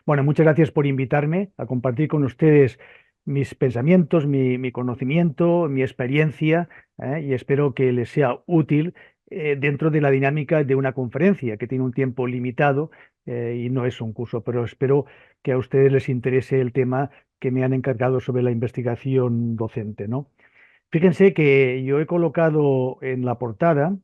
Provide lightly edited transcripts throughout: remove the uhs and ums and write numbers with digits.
Bueno, muchas gracias por invitarme a compartir con ustedes mis pensamientos, mi conocimiento, mi experiencia, y espero que les sea útil dentro de la dinámica de una conferencia que tiene un tiempo limitado y no es un curso, pero espero que a ustedes les interese el tema que me han encargado sobre la investigación docente, ¿no? Fíjense que yo he colocado en la portada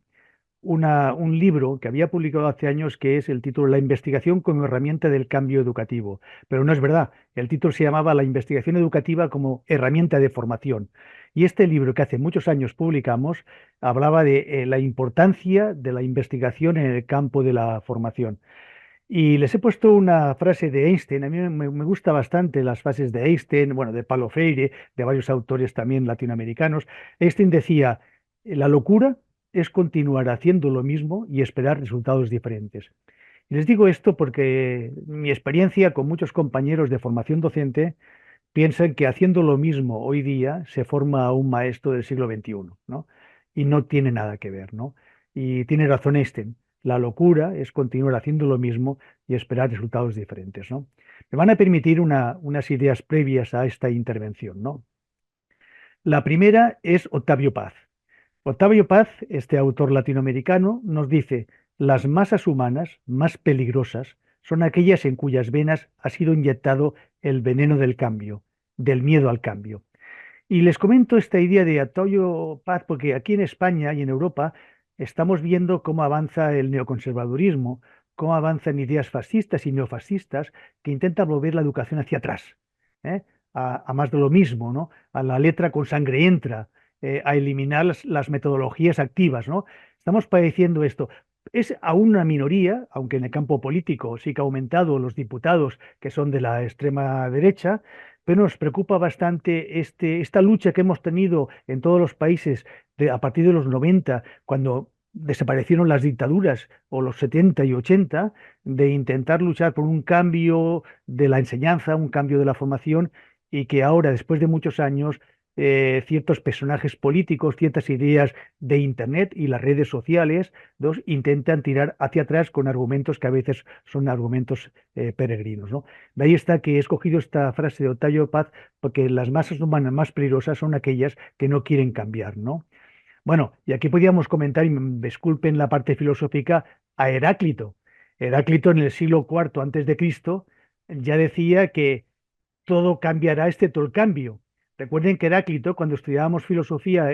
un libro que había publicado hace años que es el título La investigación como herramienta del cambio educativo. Pero no es verdad. El título se llamaba La investigación educativa como herramienta de formación. Y este libro que hace muchos años publicamos hablaba de la importancia de la investigación en el campo de la formación. Y les he puesto una frase de Einstein. A mí me gusta bastante las frases de Einstein, bueno, de Paulo Freire, de varios autores también latinoamericanos. Einstein decía, la locura es continuar haciendo lo mismo y esperar resultados diferentes. Y les digo esto porque mi experiencia con muchos compañeros de formación docente piensan que haciendo lo mismo hoy día se forma un maestro del siglo XXI, ¿no? Y no tiene nada que ver, ¿no? Y tiene razón Einstein. La locura es continuar haciendo lo mismo y esperar resultados diferentes, ¿no? Me van a permitir unas ideas previas a esta intervención, ¿no? La primera es Octavio Paz. Octavio Paz, este autor latinoamericano, nos dice, las masas humanas más peligrosas son aquellas en cuyas venas ha sido inyectado el veneno del cambio, del miedo al cambio. Y les comento esta idea de Octavio Paz porque aquí en España y en Europa estamos viendo cómo avanza el neoconservadurismo, cómo avanzan ideas fascistas y neofascistas que intentan volver la educación hacia atrás, ¿eh? A más de lo mismo, ¿no? A la letra con sangre entra, a eliminar las metodologías activas, ¿no? Estamos padeciendo esto. Es aún una minoría, aunque en el campo político sí que ha aumentado los diputados que son de la extrema derecha, pero nos preocupa bastante esta lucha que hemos tenido en todos los países a partir de los 90, cuando desaparecieron las dictaduras, o los 70 y 80, de intentar luchar por un cambio de la enseñanza, un cambio de la formación, y que ahora, después de muchos años, ciertos personajes políticos, ciertas ideas de Internet y las redes sociales, intentan tirar hacia atrás con argumentos que a veces son argumentos peregrinos, ¿no? De ahí está que he escogido esta frase de Octavio Paz, porque las masas humanas más peligrosas son aquellas que no quieren cambiar, ¿no? Bueno, y aquí podríamos comentar, y me disculpen la parte filosófica, a Heráclito. Heráclito en el siglo IV antes de Cristo ya decía que todo cambiará excepto el cambio. Recuerden que Heráclito, cuando estudiábamos filosofía,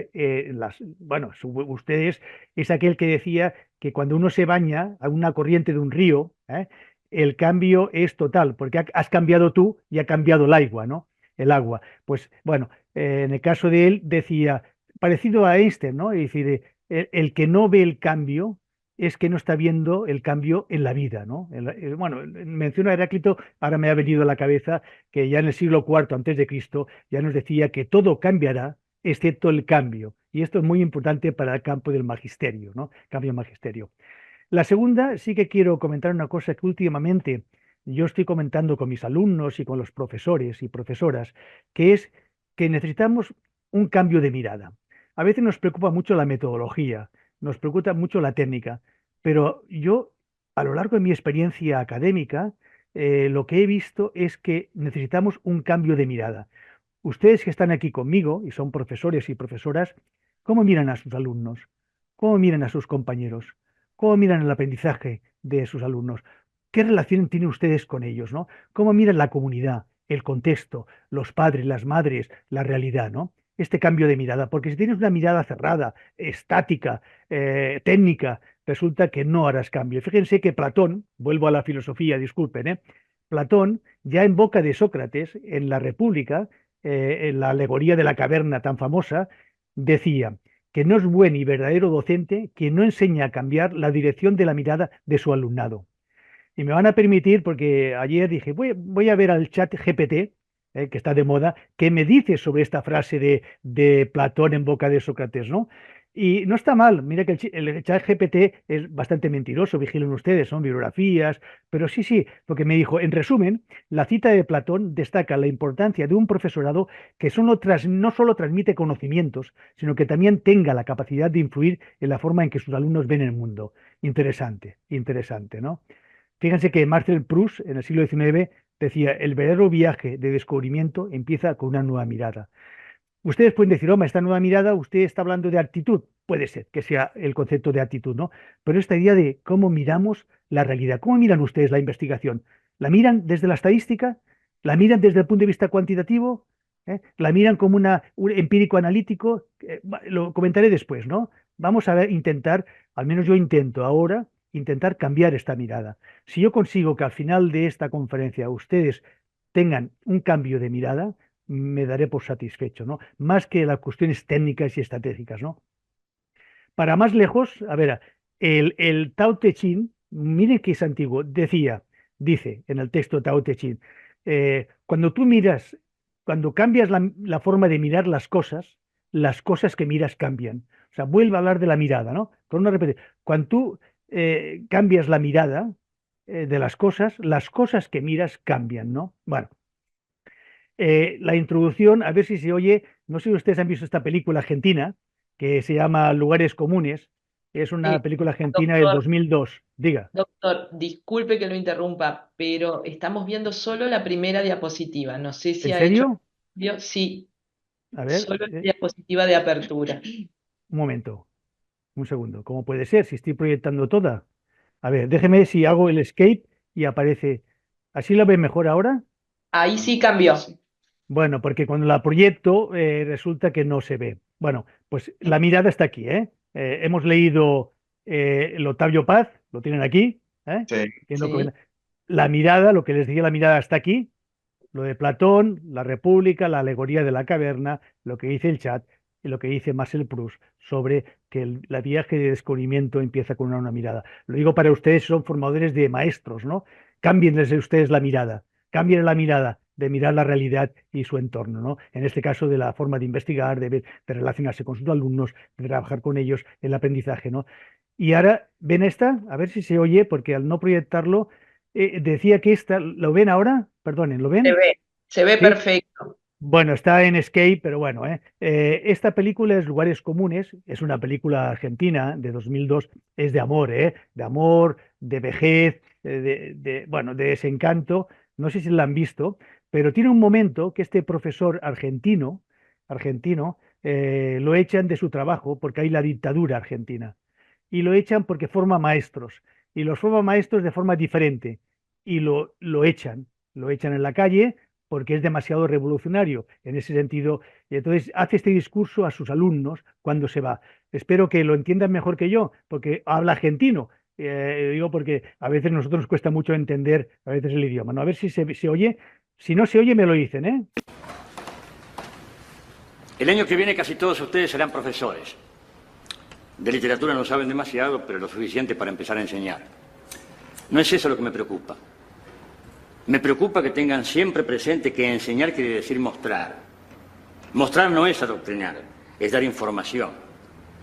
bueno, ustedes, es aquel que decía que cuando uno se baña a una corriente de un río, el cambio es total, porque has cambiado tú y ha cambiado el agua, ¿no? El agua. Pues bueno, en el caso de él decía, parecido a Einstein, ¿no? Es decir, el que no ve el cambio es que no está viendo el cambio en la vida, ¿no? Bueno, menciono a Heráclito, ahora me ha venido a la cabeza que ya en el siglo IV antes de Cristo ya nos decía que todo cambiará excepto el cambio. Y esto es muy importante para el campo del magisterio, ¿no? Cambio magisterio. La segunda, sí que quiero comentar una cosa que últimamente yo estoy comentando con mis alumnos y con los profesores y profesoras, que es que necesitamos un cambio de mirada. A veces nos preocupa mucho la metodología, nos preocupa mucho la técnica, pero yo, a lo largo de mi experiencia académica, lo que he visto es que necesitamos un cambio de mirada. Ustedes que están aquí conmigo y son profesores y profesoras, ¿cómo miran a sus alumnos? ¿Cómo miran a sus compañeros? ¿Cómo miran el aprendizaje de sus alumnos? ¿Qué relación tienen ustedes con ellos, ¿no? ¿Cómo miran la comunidad, el contexto, los padres, las madres, la realidad, ¿no? Este cambio de mirada, porque si tienes una mirada cerrada, estática, técnica, resulta que no harás cambio. Fíjense que Platón, vuelvo a la filosofía, disculpen, Platón, ya en boca de Sócrates, en la República, en la alegoría de la caverna tan famosa, decía que no es buen y verdadero docente quien no enseña a cambiar la dirección de la mirada de su alumnado. Y me van a permitir, porque ayer dije, voy a ver al chat GPT, que está de moda, qué me dice sobre esta frase de Platón en boca de Sócrates, ¿no? Y no está mal, mira que el chat GPT es bastante mentiroso, vigilen ustedes, son bibliografías, pero sí, sí, porque me dijo, en resumen, la cita de Platón destaca la importancia de un profesorado que no solo transmite conocimientos, sino que también tenga la capacidad de influir en la forma en que sus alumnos ven el mundo. Interesante, interesante, ¿no? Fíjense que Marcel Proust en el siglo XIX decía, el verdadero viaje de descubrimiento empieza con una nueva mirada. Ustedes pueden decir, hombre, esta nueva mirada, usted está hablando de actitud. Puede ser que sea el concepto de actitud, ¿no? Pero esta idea de cómo miramos la realidad, ¿cómo miran ustedes la investigación? ¿La miran desde la estadística? ¿La miran desde el punto de vista cuantitativo? ¿La miran como un empírico analítico? Lo comentaré después, ¿no? Vamos a ver, intentar, al menos yo intento ahora, intentar cambiar esta mirada. Si yo consigo que al final de esta conferencia ustedes tengan un cambio de mirada, me daré por satisfecho, ¿no? Más que las cuestiones técnicas y estratégicas, ¿no? Para más lejos, a ver, el Tao Te Ching, miren que es antiguo, dice en el texto Tao Te Ching, cuando tú miras, cuando cambias la forma de mirar las cosas que miras cambian. O sea, vuelve a hablar de la mirada, ¿no? Con una repetición. Cuando tú cambias la mirada de las cosas que miras cambian, ¿no? Bueno, la introducción, a ver si se oye, no sé si ustedes han visto esta película argentina que se llama Lugares Comunes, es una Eh, película argentina del doctor, 2002. Diga, doctor, disculpe que lo interrumpa, pero estamos viendo solo la primera diapositiva. No sé si ¿en ha hecho serio? cambio. Sí, A ver, solo la diapositiva de apertura. un momento, un segundo. ¿Cómo puede ser si estoy proyectando toda? A ver, déjeme si hago el escape y aparece. ¿Así la ven mejor ahora? Ahí sí cambió. Bueno, porque cuando la proyecto resulta que no se ve. Bueno, pues la mirada está aquí, ¿eh? Hemos leído el Octavio Paz, lo tienen aquí, ¿eh? Sí. Que no Sí. comenta- La mirada, lo que les decía, la mirada está aquí, lo de Platón, la República, la alegoría de la caverna, lo que dice el chat y lo que dice Marcel Proust sobre que la viaje de descubrimiento empieza con una mirada. Lo digo para ustedes, son formadores de maestros, ¿no? Cámbienles ustedes la mirada, cambien la mirada de mirar la realidad y su entorno, ¿no? En este caso de la forma de investigar, de relacionarse con sus alumnos, de trabajar con ellos, el aprendizaje, ¿no? Y ahora, ¿ven esta? A ver si se oye, porque al no proyectarlo, decía que esta, ¿lo ven ahora? Perdonen, ¿lo ven? Se ve Sí. perfecto. Bueno, está en Escape, pero bueno, esta película es Lugares Comunes, es una película argentina de 2002, es de amor, de amor, de vejez, bueno, de desencanto. No sé si la han visto, pero tiene un momento que este profesor argentino, lo echan de su trabajo porque hay la dictadura argentina y lo echan porque forma maestros y los forma maestros de forma diferente y lo echan en la calle porque es demasiado revolucionario en ese sentido. Y entonces hace este discurso a sus alumnos cuando se va. Espero que lo entiendan mejor que yo, porque habla argentino. Digo porque a veces nosotros nos cuesta mucho entender a veces el idioma, ¿no? A ver si se oye. Si no se oye, me lo dicen, ¿eh? El año que viene casi todos ustedes serán profesores. De literatura no saben demasiado, pero lo suficiente para empezar a enseñar. No es eso lo que me preocupa. Me preocupa que tengan siempre presente que enseñar quiere decir mostrar. Mostrar no es adoctrinar, es dar información.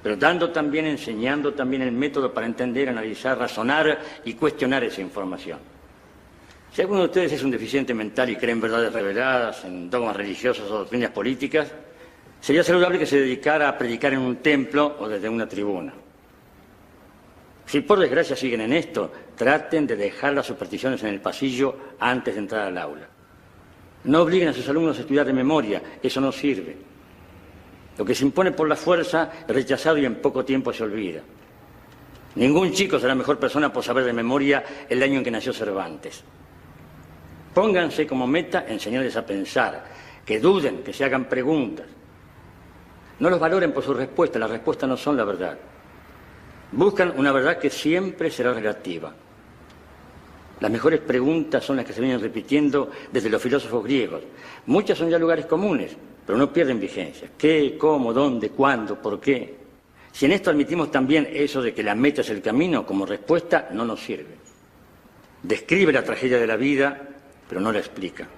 Pero dando también, enseñando también el método para entender, analizar, razonar y cuestionar esa información. Si alguno de ustedes es un deficiente mental y cree en verdades reveladas, en dogmas religiosos o doctrinas políticas, sería saludable que se dedicara a predicar en un templo o desde una tribuna. Si por desgracia siguen en esto, traten de dejar las supersticiones en el pasillo antes de entrar al aula. No obliguen a sus alumnos a estudiar de memoria, eso no sirve. Lo que se impone por la fuerza es rechazado y en poco tiempo se olvida. Ningún chico será mejor persona por saber de memoria el año en que nació Cervantes. Pónganse como meta enseñarles a pensar, que duden, que se hagan preguntas. No los valoren por sus respuestas, las respuestas no son la verdad. Buscan una verdad que siempre será relativa. Las mejores preguntas son las que se vienen repitiendo desde los filósofos griegos. Muchas son ya lugares comunes, pero no pierden vigencia. ¿Qué, cómo, dónde, cuándo, por qué? Si en esto admitimos también eso de que la meta es el camino, como respuesta no nos sirve. Describe la tragedia de la vida, pero no la explica.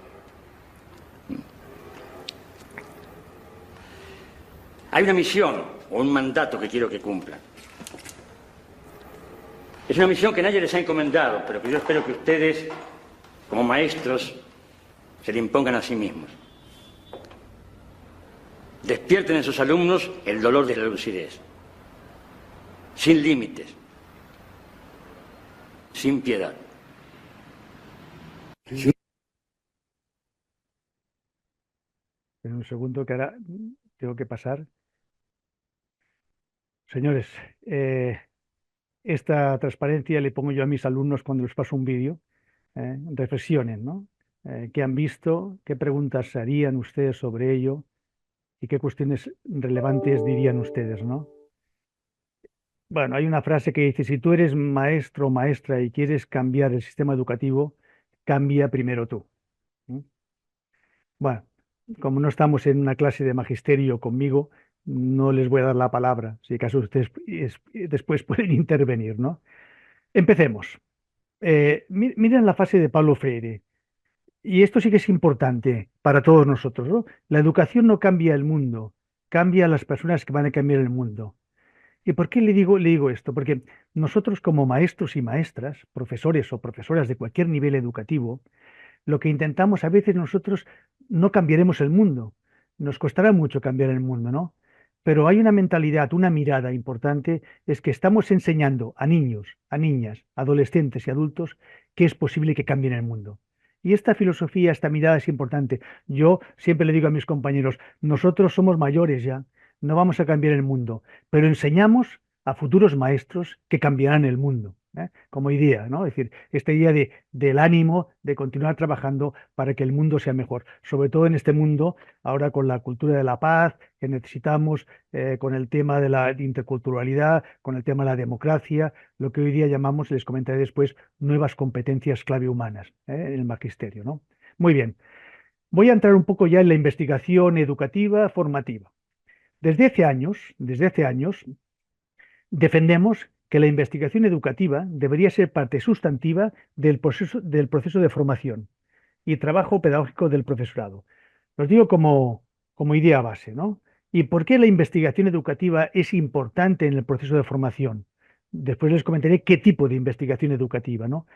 Hay una misión o un mandato que quiero que cumplan. Es una misión que nadie les ha encomendado, pero que yo espero que ustedes, como maestros, se le impongan a sí mismos. Despierten en sus alumnos el dolor de la lucidez, sin límites, sin piedad. Un segundo que ahora tengo que pasar. Señores, esta transparencia le pongo yo a mis alumnos cuando les paso un vídeo. Reflexionen, ¿no? ¿Qué han visto? ¿Qué preguntas harían ustedes sobre ello? ¿Y qué cuestiones relevantes dirían ustedes, ¿no? Bueno, hay una frase que dice, si tú eres maestro o maestra y quieres cambiar el sistema educativo, cambia primero tú. ¿Mm? Bueno, como no estamos en una clase de magisterio conmigo, no les voy a dar la palabra. Si acaso ustedes después pueden intervenir, ¿no? Empecemos. Miren la fase de Paulo Freire. Y esto sí que es importante para todos nosotros, ¿no? La educación no cambia el mundo, cambia a las personas que van a cambiar el mundo. ¿Y por qué le digo esto? Porque nosotros como maestros y maestras, profesores o profesoras de cualquier nivel educativo, lo que intentamos a veces nosotros no cambiaremos el mundo. Nos costará mucho cambiar el mundo, ¿no? Pero hay una mentalidad, una mirada importante, es que estamos enseñando a niños, a niñas, adolescentes y adultos que es posible que cambien el mundo. Y esta filosofía, esta mirada es importante. Yo siempre le digo a mis compañeros, nosotros somos mayores ya, no vamos a cambiar el mundo, pero enseñamos a futuros maestros que cambiarán el mundo. Como idea, ¿no? Es decir, esta idea del ánimo de continuar trabajando para que el mundo sea mejor, sobre todo en este mundo, ahora con la cultura de la paz que necesitamos, con el tema de la interculturalidad, con el tema de la democracia, lo que hoy día llamamos, les comentaré después, nuevas competencias clave humanas, en el magisterio, ¿no? Muy bien, voy a entrar un poco ya en la investigación educativa formativa. Desde hace años, defendemos que la investigación educativa debería ser parte sustantiva del proceso de formación y trabajo pedagógico del profesorado. Los digo como idea base, ¿no? ¿Y por qué la investigación educativa es importante en el proceso de formación? Después les comentaré qué tipo de investigación educativa, ¿no?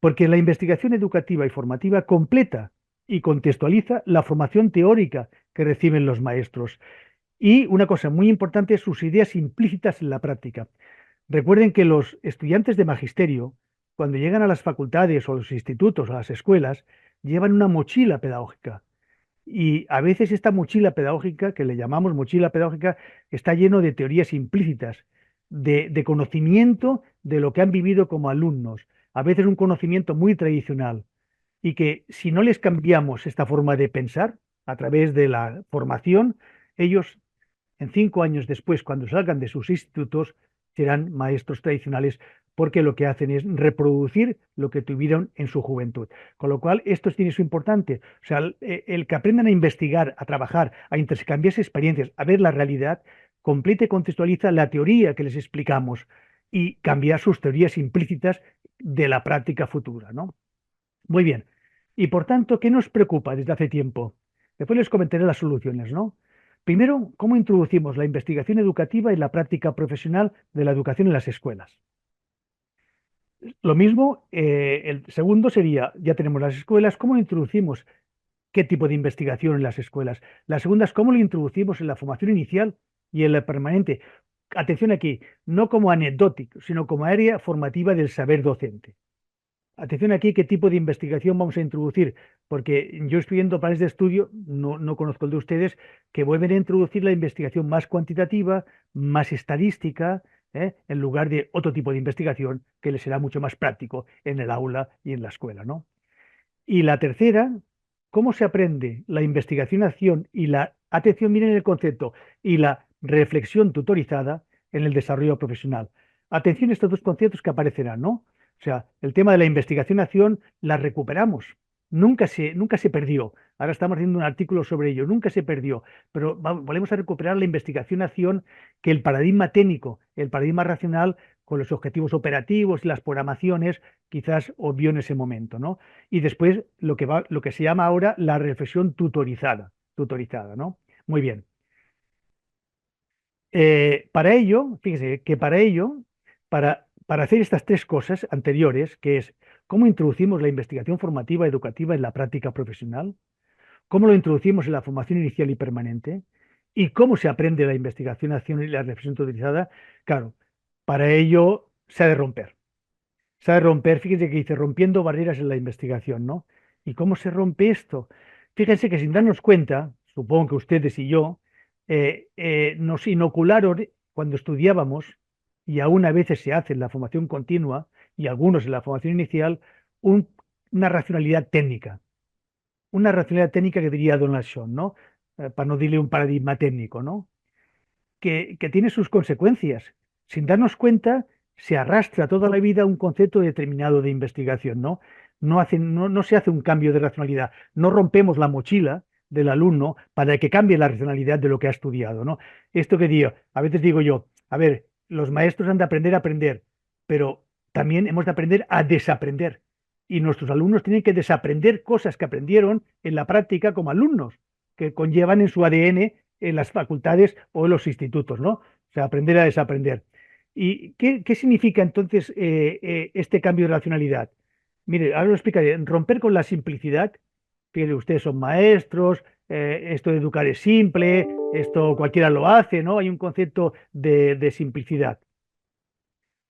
Porque la investigación educativa y formativa completa y contextualiza la formación teórica que reciben los maestros. Y una cosa muy importante, sus ideas implícitas en la práctica. Recuerden que los estudiantes de magisterio, cuando llegan a las facultades o a los institutos o a las escuelas, llevan una mochila pedagógica. Y a veces esta mochila pedagógica, que le llamamos mochila pedagógica, está lleno de teorías implícitas, de conocimiento de lo que han vivido como alumnos. A veces un conocimiento muy tradicional. Y que si no les cambiamos esta forma de pensar a través de la formación, ellos en 5 años después, cuando salgan de sus institutos, serán maestros tradicionales porque lo que hacen es reproducir lo que tuvieron en su juventud. Con lo cual, esto tiene su importante. O sea, el que aprendan a investigar, a trabajar, a intercambiarse experiencias, a ver la realidad, completa y contextualiza la teoría que les explicamos y cambiar sus teorías implícitas de la práctica futura, ¿no? Muy bien. Y por tanto, ¿qué nos preocupa desde hace tiempo? Después les comentaré las soluciones, ¿no? Primero, ¿cómo introducimos la investigación educativa y la práctica profesional de la educación en las escuelas? Lo mismo, el segundo sería, ya tenemos las escuelas, ¿cómo introducimos qué tipo de investigación en las escuelas? La segunda es cómo lo introducimos en la formación inicial y en la permanente. Atención aquí, no como anecdótico, sino como área formativa del saber docente. Atención aquí, qué tipo de investigación vamos a introducir, porque yo estoy viendo planes de estudio, no conozco el de ustedes, que vuelven a introducir la investigación más cuantitativa, más estadística, en lugar de otro tipo de investigación que les será mucho más práctico en el aula y en la escuela, ¿no? Y la tercera, ¿cómo se aprende la investigación-acción y la atención, miren el concepto, y la reflexión tutorizada en el desarrollo profesional? Atención a estos dos conceptos que aparecerán, ¿no? O sea, el tema de la investigación-acción la recuperamos. Nunca se perdió. Ahora estamos haciendo un artículo sobre ello. Nunca se perdió. Pero volvemos a recuperar la investigación-acción, que el paradigma técnico, el paradigma racional, con los objetivos operativos y las programaciones, quizás obvió en ese momento, ¿no? Y después lo que se llama ahora la reflexión tutorizada, ¿no? Muy bien. Para ello, fíjese que para hacer estas tres cosas anteriores, que es cómo introducimos la investigación formativa educativa en la práctica profesional, cómo lo introducimos en la formación inicial y permanente, y cómo se aprende la investigación, acción y la reflexión tutorizada, claro, para ello se ha de romper. Se ha de romper, fíjense que dice rompiendo barreras en la investigación, ¿no? ¿Y cómo se rompe esto? Fíjense que sin darnos cuenta, supongo que ustedes y yo, nos inocularon cuando estudiábamos, y aún a veces se hace en la formación continua, y algunos en la formación inicial, un- una racionalidad técnica. Una racionalidad técnica que diría Donald Schoen, ¿no? Para no decirle un paradigma técnico, ¿no? Que tiene sus consecuencias. Sin darnos cuenta, se arrastra toda la vida un concepto determinado de investigación, ¿no? No se hace un cambio de racionalidad, no rompemos la mochila del alumno para que cambie la racionalidad de lo que ha estudiado, ¿no? Esto que digo, a veces digo yo, a ver, los maestros han de aprender a aprender, pero también hemos de aprender a desaprender. Y nuestros alumnos tienen que desaprender cosas que aprendieron en la práctica como alumnos, que conllevan en su ADN en las facultades o en los institutos, ¿no? O sea, aprender a desaprender. ¿Y qué significa entonces este cambio de racionalidad? Mire, ahora lo explicaré. Romper con la simplicidad, que ustedes son maestros, esto de educar es simple, esto cualquiera lo hace, ¿no? Hay un concepto de simplicidad.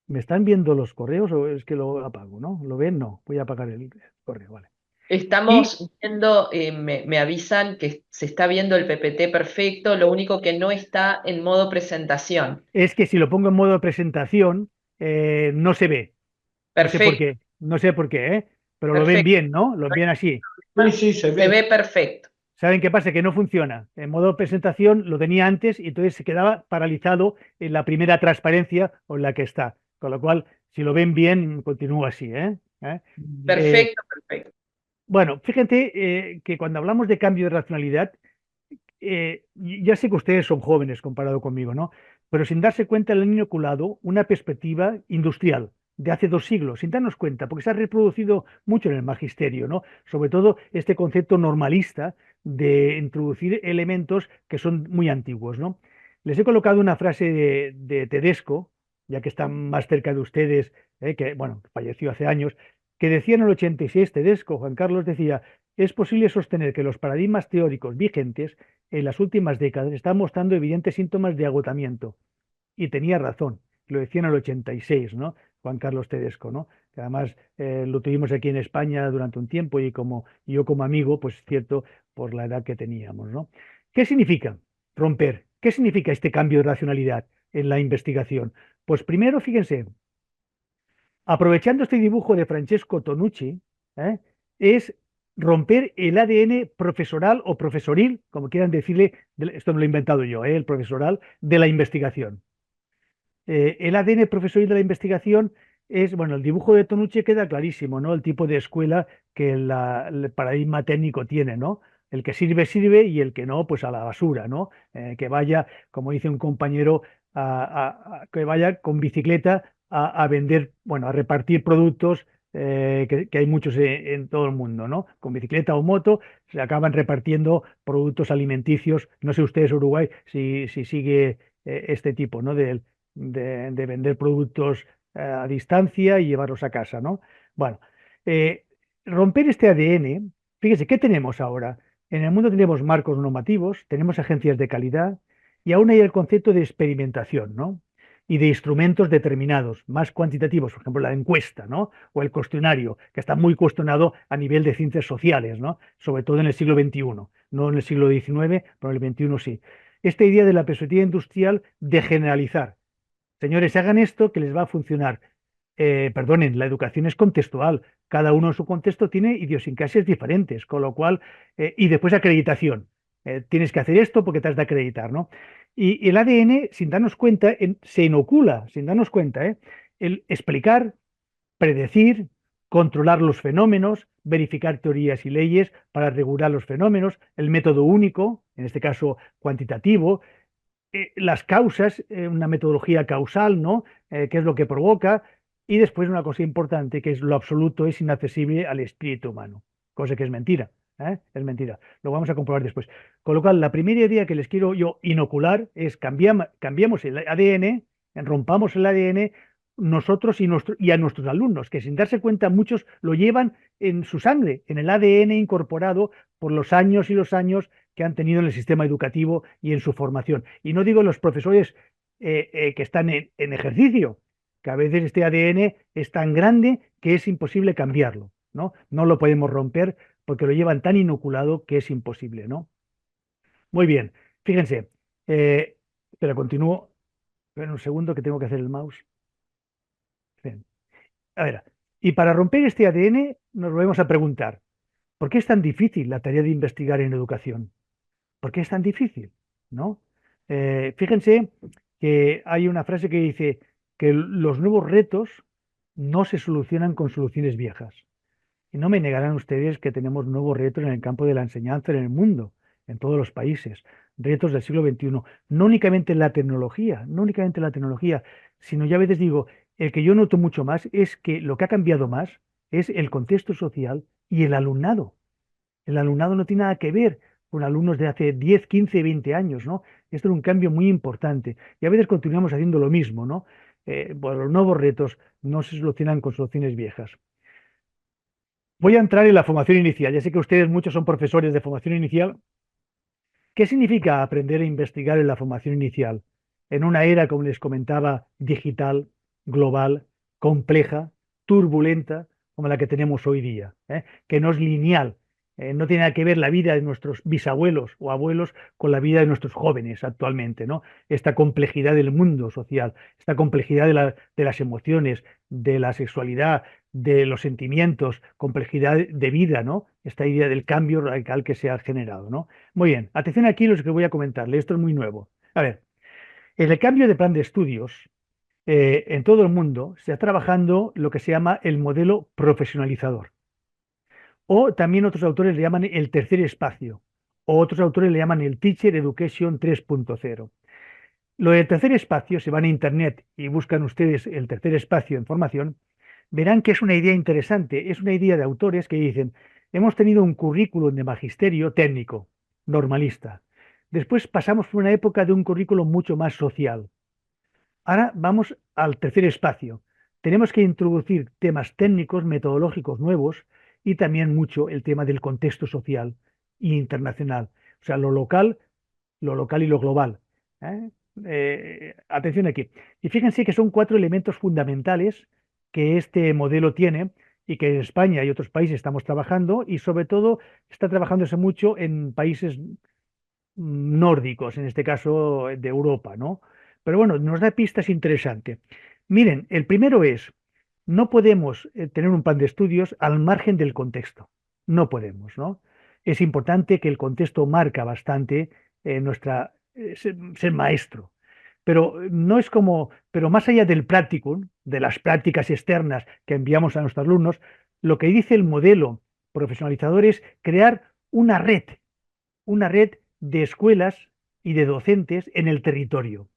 ¿Me están viendo los correos o es que lo apago, no? ¿Lo ven? No. Voy a apagar el correo, vale. Y Estamos viendo, me avisan que se está viendo el PPT perfecto, lo único que no está en modo presentación. es que si lo pongo en modo presentación, no se ve. No sé por Perfecto, qué, no sé por qué, ¿eh? Pero lo ven perfecto. bien, ¿no? Lo ven así. Sí, sí, se Se ve. ve perfecto. ¿Saben qué pasa? Que no funciona. En modo presentación lo tenía antes y entonces se quedaba paralizado en la primera transparencia o en la que está. Con lo cual, si lo ven bien, continúa así, ¿eh? ¿Eh? Eh, Perfecto, perfecto. bueno, fíjate que cuando hablamos de cambio de racionalidad, ya sé que ustedes son jóvenes comparado conmigo, ¿no? Pero sin darse cuenta le han inoculado una perspectiva industrial de hace 2 siglos, sin darnos cuenta, porque se ha reproducido mucho en el magisterio, ¿no? Sobre todo este concepto normalista de introducir elementos que son muy antiguos, ¿no? Les he colocado una frase de Tedesco, ya que están más cerca de ustedes, que, bueno, falleció hace años, que decía en el 86, Tedesco, Juan Carlos decía, es posible sostener que los paradigmas teóricos vigentes en las últimas décadas están mostrando evidentes síntomas de agotamiento. Y tenía razón, lo decía en el 86, ¿no? Juan Carlos Tedesco, ¿no? Que además lo tuvimos aquí en España durante un tiempo y como y yo como amigo, pues cierto, por la edad que teníamos, ¿no? ¿Qué significa romper? ¿Qué significa este cambio de racionalidad en la investigación? Pues primero, fíjense, aprovechando este dibujo de Francesco Tonucci, ¿eh? Es romper el ADN profesoral o profesoril, como quieran decirle, esto me lo he inventado yo, el profesoral, de la investigación. El ADN profesoril de la investigación es, bueno, el dibujo de Tonucci queda clarísimo, ¿no? El tipo de escuela que el paradigma técnico tiene, ¿no? El que sirve, sirve y el que no, pues a la basura, ¿no? Que vaya, como dice un compañero, que vaya con bicicleta a vender, bueno, a repartir productos, que hay muchos en todo el mundo, ¿no? Con bicicleta o moto se acaban repartiendo productos alimenticios. No sé ustedes, Uruguay, si sigue este tipo, ¿no? De vender productos a distancia y llevarlos a casa, ¿no? Bueno, eh, romper este ADN, fíjese, ¿qué tenemos ahora? En el mundo tenemos marcos normativos, tenemos agencias de calidad y aún hay el concepto de experimentación, ¿no? Y de instrumentos determinados, más cuantitativos, por ejemplo, la encuesta, ¿no? O el cuestionario, que está muy cuestionado a nivel de ciencias sociales, ¿no? Sobre todo en el siglo XXI, no en el siglo XIX, pero en el XXI sí. Esta idea de la perspectiva industrial de generalizar. Señores, hagan esto que les va a funcionar. Perdonen, la educación es contextual. Cada uno en su contexto tiene idiosincrasias diferentes, con lo cual, y después acreditación. Tienes que hacer esto porque te has de acreditar, ¿no? Y el ADN, sin darnos cuenta, se inocula, sin darnos cuenta, el explicar, predecir, controlar los fenómenos, verificar teorías y leyes para regular los fenómenos, el método único, en este caso cuantitativo, las causas, una metodología causal, ¿no? ¿Qué es lo que provoca? Y después una cosa importante, que es lo absoluto es inaccesible al espíritu humano, cosa que es mentira. Es mentira. Lo vamos a comprobar después. Con lo cual, la primera idea que les quiero yo inocular es cambiamos el ADN, rompamos el ADN nosotros y a nuestros alumnos, que sin darse cuenta muchos lo llevan en su sangre, en el ADN incorporado por los años y los años que han tenido en el sistema educativo y en su formación. Y no digo los profesores que están en ejercicio, que a veces este ADN es tan grande que es imposible cambiarlo, ¿no? No lo podemos romper porque lo llevan tan inoculado que es imposible, ¿no? Muy bien. Fíjense, pero continúo. Espera un segundo que tengo que hacer el mouse. Bien. A ver, y para romper este ADN nos volvemos a preguntar, ¿por qué es tan difícil la tarea de investigar en educación? ¿Por qué es tan difícil? ¿No? Fíjense que hay una frase que dice que los nuevos retos no se solucionan con soluciones viejas. Y no me negarán ustedes que tenemos nuevos retos en el campo de la enseñanza en el mundo, en todos los países, retos del siglo XXI, no únicamente en la tecnología, no únicamente en la tecnología, sino ya a veces digo, el que yo noto mucho más es que lo que ha cambiado más es el contexto social y el alumnado. El alumnado no tiene nada que ver con alumnos de hace 10, 15, 20 años, ¿no? Esto es un cambio muy importante. Y a veces continuamos haciendo lo mismo, ¿no? Pues los nuevos retos no se solucionan con soluciones viejas. Voy a entrar en la formación inicial. Ya sé que ustedes muchos son profesores de formación inicial. ¿Qué significa aprender a investigar en la formación inicial? En una era, como les comentaba, digital, global, compleja, turbulenta, como la que tenemos hoy día, que no es lineal. No tiene nada que ver la vida de nuestros bisabuelos o abuelos con la vida de nuestros jóvenes actualmente, ¿no? Esta complejidad del mundo social, esta complejidad de las emociones, de la sexualidad, de los sentimientos, complejidad de vida, ¿no? Esta idea del cambio radical que se ha generado, ¿no? Muy bien, atención aquí lo que voy a comentarle, esto es muy nuevo. A ver, en el cambio de plan de estudios, en todo el mundo se está trabajando lo que se llama el modelo profesionalizador. O también otros autores le llaman el tercer espacio. O otros autores le llaman el Teacher Education 3.0. Lo del tercer espacio, si van a internet y buscan ustedes el tercer espacio en formación, verán que es una idea interesante. Es una idea de autores que dicen, hemos tenido un currículum de magisterio técnico, normalista. Después pasamos por una época de un currículum mucho más social. Ahora vamos al tercer espacio. Tenemos que introducir temas técnicos, metodológicos nuevos y también mucho el tema del contexto social e internacional. O sea, lo local y lo global. ¿Eh? Atención aquí. Y fíjense que son 4 elementos fundamentales que este modelo tiene y que en España y otros países estamos trabajando y sobre todo está trabajándose mucho en países nórdicos, en este caso de Europa, ¿no? Pero bueno, nos da pistas interesantes. Miren, el primero es, no podemos tener un plan de estudios al margen del contexto. No podemos, ¿no? Es importante que el contexto marca bastante nuestra ser maestro. Pero no es como, pero más allá del practicum, de las prácticas externas que enviamos a nuestros alumnos, lo que dice el modelo profesionalizador es crear una red de escuelas y de docentes en el territorio,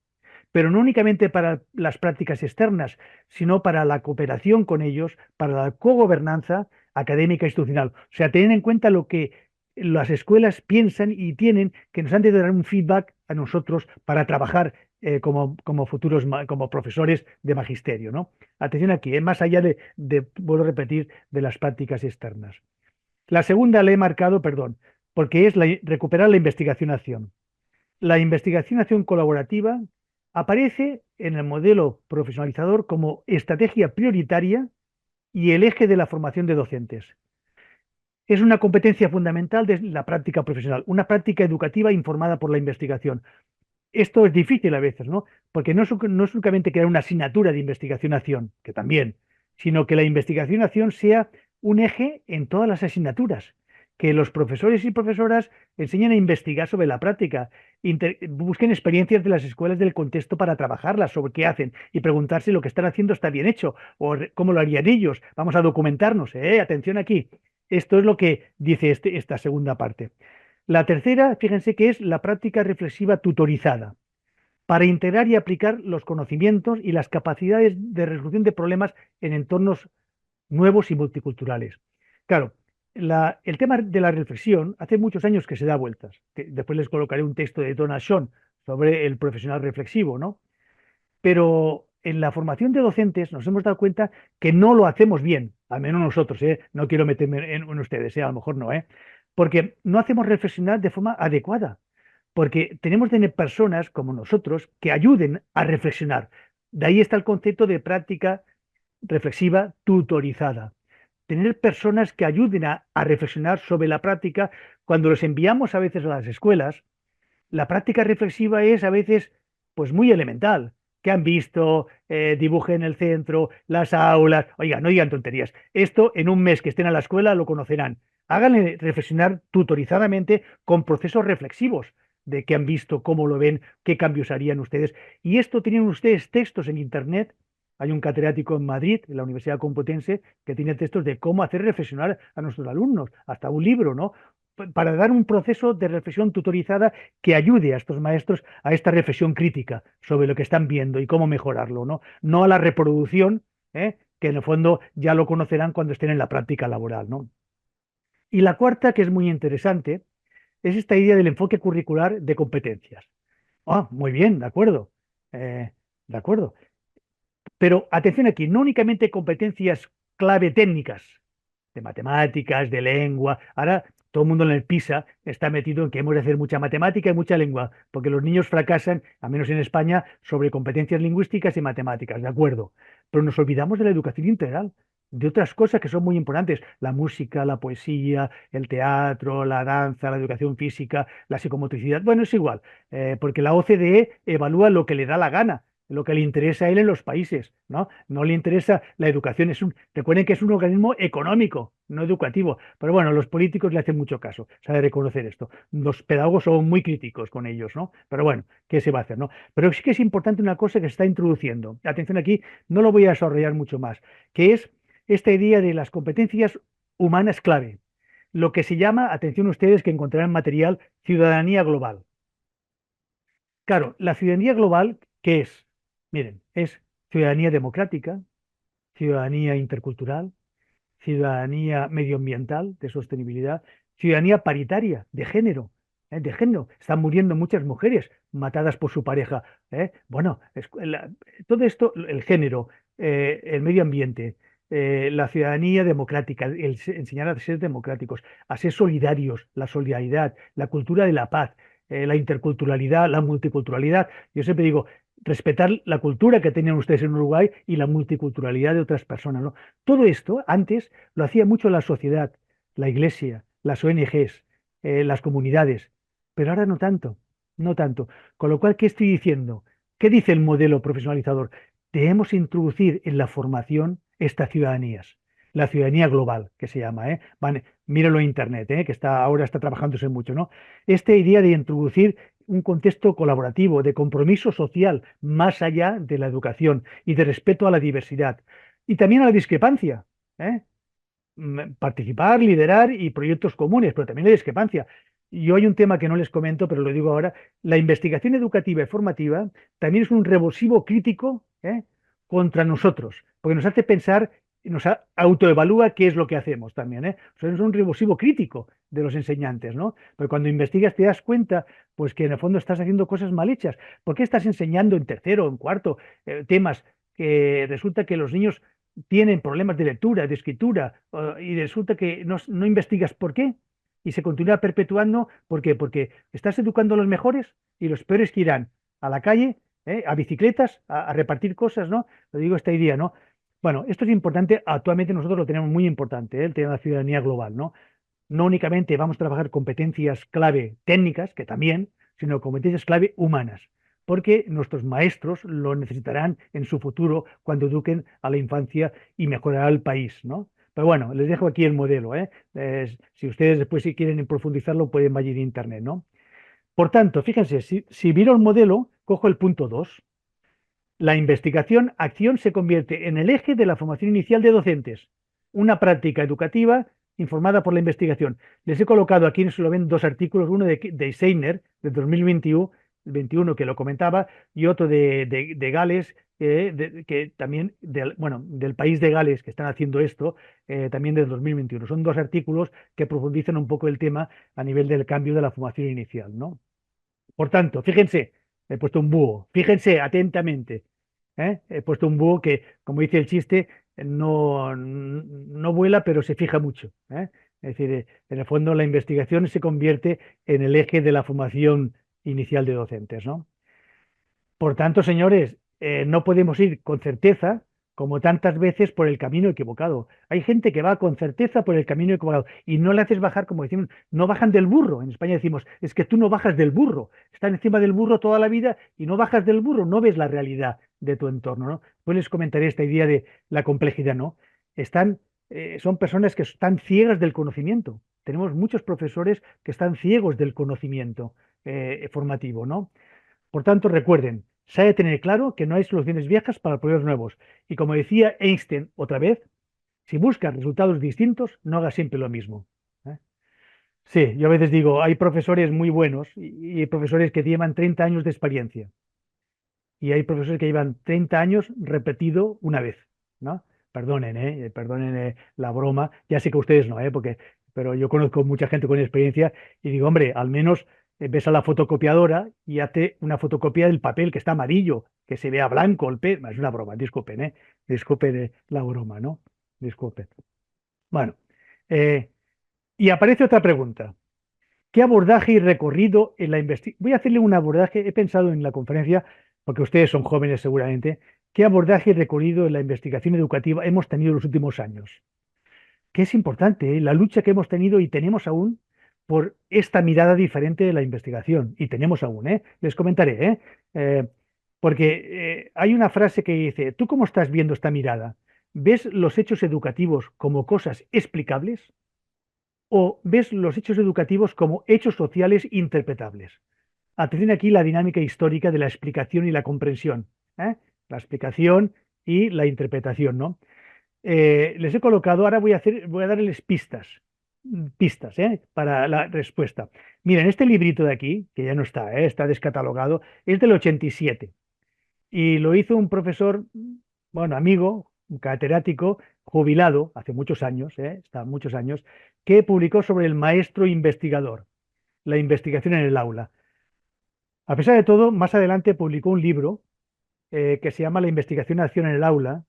pero no únicamente para las prácticas externas, sino para la cooperación con ellos, para la cogobernanza académica institucional. O sea, tener en cuenta lo que las escuelas piensan y tienen, que nos han de dar un feedback a nosotros para trabajar como futuros, como profesores de magisterio, ¿no? Atención aquí, más allá vuelvo a repetir, de las prácticas externas. La segunda la he marcado, perdón, porque es recuperar la investigación-acción. La investigación-acción colaborativa aparece en el modelo profesionalizador como estrategia prioritaria y el eje de la formación de docentes. Es una competencia fundamental de la práctica profesional, una práctica educativa informada por la investigación. Esto es difícil a veces, ¿no? Porque no es únicamente crear una asignatura de investigación-acción, que también, sino que la investigación-acción sea un eje en todas las asignaturas, que los profesores y profesoras enseñen a investigar sobre la práctica, busquen experiencias de las escuelas del contexto para trabajarlas, sobre qué hacen y preguntarse si lo que están haciendo está bien hecho o cómo lo harían ellos. Vamos a documentarnos, atención aquí. Esto es lo que dice esta segunda parte. La tercera, fíjense que es la práctica reflexiva tutorizada, para integrar y aplicar los conocimientos y las capacidades de resolución de problemas en entornos nuevos y multiculturales. Claro, el tema de la reflexión hace muchos años que se da vueltas. Después les colocaré un texto de Donald Schoen sobre el profesional reflexivo, ¿no? Pero en la formación de docentes nos hemos dado cuenta que no lo hacemos bien, al menos nosotros, ¿eh? No quiero meterme en ustedes, a lo mejor no, porque no hacemos reflexionar de forma adecuada, porque tenemos que tener personas como nosotros que ayuden a reflexionar. De ahí está el concepto de práctica reflexiva tutorizada. Tener personas que ayuden a reflexionar sobre la práctica cuando los enviamos a veces a las escuelas. La práctica reflexiva es a veces pues muy elemental. ¿Qué han visto? Dibujen el centro, las aulas. Oiga, no digan tonterías. Esto en un mes que estén a la escuela lo conocerán. Háganle reflexionar tutorizadamente con procesos reflexivos de qué han visto, cómo lo ven, qué cambios harían ustedes. Y esto tienen ustedes textos en Internet. Hay un catedrático en Madrid, en la Universidad Complutense, que tiene textos de cómo hacer reflexionar a nuestros alumnos, hasta un libro, ¿no? Para dar un proceso de reflexión tutorizada que ayude a estos maestros a esta reflexión crítica sobre lo que están viendo y cómo mejorarlo, ¿no? No a la reproducción, que en el fondo ya lo conocerán cuando estén en la práctica laboral, ¿no? Y la cuarta, que es muy interesante, es esta idea del enfoque curricular de competencias. Ah, muy bien, de acuerdo. De acuerdo. Pero atención aquí, no únicamente competencias clave técnicas, de matemáticas, de lengua. Ahora todo el mundo en el PISA está metido en que hemos de hacer mucha matemática y mucha lengua, porque los niños fracasan, al menos en España, sobre competencias lingüísticas y matemáticas, de acuerdo. Pero nos olvidamos de la educación integral, de otras cosas que son muy importantes, la música, la poesía, el teatro, la danza, la educación física, la psicomotricidad. Bueno, es igual, porque la OCDE evalúa lo que le da la gana, lo que le interesa a él en los países, ¿no? No le interesa la educación. Recuerden que es un organismo económico, no educativo. Pero bueno, los políticos le hacen mucho caso, sabe reconocer esto. Los pedagogos son muy críticos con ellos, ¿no? Pero bueno, ¿qué se va a hacer, no? Pero sí que es importante una cosa que se está introduciendo. Atención aquí, no lo voy a desarrollar mucho más, que es esta idea de las competencias humanas clave. Lo que se llama, atención ustedes que encontrarán material, ciudadanía global. Claro, la ciudadanía global, ¿qué es? Miren, es ciudadanía democrática, ciudadanía intercultural, ciudadanía medioambiental, de sostenibilidad, ciudadanía paritaria, de género, ¿eh? De género. Están muriendo muchas mujeres matadas por su pareja, ¿eh? Bueno, todo esto, el género, el medio ambiente, la ciudadanía democrática, enseñar a ser democráticos, a ser solidarios, la solidaridad, la cultura de la paz, la interculturalidad, la multiculturalidad. Yo siempre digo, respetar la cultura que tenían ustedes en Uruguay y la multiculturalidad de otras personas, ¿no? Todo esto antes lo hacía mucho la sociedad, la iglesia, las ONGs, las comunidades, pero ahora no tanto, no tanto. Con lo cual, ¿qué estoy diciendo? ¿Qué dice el modelo profesionalizador? Debemos introducir en la formación estas ciudadanías, la ciudadanía global, que se llama, ¿eh? Míralo en internet, que ahora está trabajándose mucho, ¿no? Esta idea de introducir un contexto colaborativo, de compromiso social, más allá de la educación y de respeto a la diversidad. Y también a la discrepancia, ¿eh? Participar, liderar y proyectos comunes, pero también la discrepancia. Y hay un tema que no les comento, pero lo digo ahora. La investigación educativa y formativa también es un revulsivo crítico, contra nosotros, porque nos hace pensar, nos autoevalúa qué es lo que hacemos también, ¿eh? O sea, es un revulsivo crítico de los enseñantes, ¿no? Porque cuando investigas te das cuenta, pues que en el fondo estás haciendo cosas mal hechas. ¿Por qué estás enseñando en tercero o en cuarto temas que resulta que los niños tienen problemas de lectura, de escritura, y resulta que no investigas por qué, y se continúa perpetuando? ¿Por qué? Porque estás educando a los mejores y los peores que irán a la calle, a bicicletas, a repartir cosas, ¿no? Lo digo esta idea, ¿no? Bueno, esto es importante, actualmente nosotros lo tenemos muy importante, el tema de la ciudadanía global, ¿no? No únicamente vamos a trabajar competencias clave técnicas, que también, sino competencias clave humanas, porque nuestros maestros lo necesitarán en su futuro cuando eduquen a la infancia y mejorará el país, ¿no? Pero bueno, les dejo aquí el modelo, ¿eh? Si ustedes después si quieren profundizarlo pueden ir a internet, ¿no? Por tanto, fíjense, si miro el modelo, cojo el punto 2. La investigación-acción se convierte en el eje de la formación inicial de docentes, una práctica educativa informada por la investigación. Les he colocado aquí, se lo ven, dos artículos, uno de Seiner, de 2021, que lo comentaba, y otro de Gales, que también, del país de Gales, que están haciendo esto, también del 2021. Son dos artículos que profundizan un poco el tema a nivel del cambio de la formación inicial, ¿no? Por tanto, fíjense, he puesto un búho, fíjense atentamente, he puesto un búho que, como dice el chiste, no vuela, pero se fija mucho, ¿eh? Es decir, en el fondo la investigación se convierte en el eje de la formación inicial de docentes, ¿no? Por tanto, señores, no podemos ir con certeza como tantas veces por el camino equivocado. Hay gente que va con certeza por el camino equivocado y no le haces bajar, como decimos, no bajan del burro. En España decimos, es que tú no bajas del burro, estás encima del burro toda la vida y no bajas del burro, no ves la realidad de tu entorno, ¿no? Pues les comentaré esta idea de la complejidad, ¿no? Son personas que están ciegas del conocimiento. Tenemos muchos profesores que están ciegos del conocimiento formativo, ¿no? Por tanto, recuerden, se ha de tener claro que no hay soluciones viejas para problemas nuevos. Y como decía Einstein otra vez, si buscas resultados distintos, no hagas siempre lo mismo. ¿Eh? Sí, yo a veces digo, hay profesores muy buenos y hay profesores que llevan 30 años de experiencia. Y hay profesores que llevan 30 años repetido una vez, ¿no? Perdonen la broma. Ya sé que ustedes no, pero yo conozco mucha gente con experiencia y digo, hombre, al menos ves a la fotocopiadora y hace una fotocopia del papel que está amarillo, que se vea blanco el pez. Es una broma, disculpen, ¿eh? Disculpen la broma, ¿no? Disculpen. Bueno, eh, y aparece otra pregunta. ¿Qué abordaje y recorrido en la investigación? Voy a hacerle un abordaje, he pensado en la conferencia, porque ustedes son jóvenes seguramente, ¿qué abordaje y recorrido en la investigación educativa hemos tenido en los últimos años? Que es importante, la lucha que hemos tenido y tenemos aún por esta mirada diferente de la investigación. Y tenemos aún, les comentaré, porque hay una frase que dice, ¿tú cómo estás viendo esta mirada? ¿Ves los hechos educativos como cosas explicables? ¿O ves los hechos educativos como hechos sociales interpretables? Atención aquí la dinámica histórica de la explicación y la comprensión. La explicación y la interpretación, ¿no? Les he colocado, ahora voy a darles pistas, para la respuesta. Miren, este librito de aquí, que ya no está, está descatalogado, es del 87 y lo hizo un profesor, bueno, amigo, un catedrático, jubilado, hace muchos años, está muchos años, que publicó sobre el maestro investigador, la investigación en el aula. A pesar de todo, más adelante publicó un libro que se llama La investigación en acción en el aula,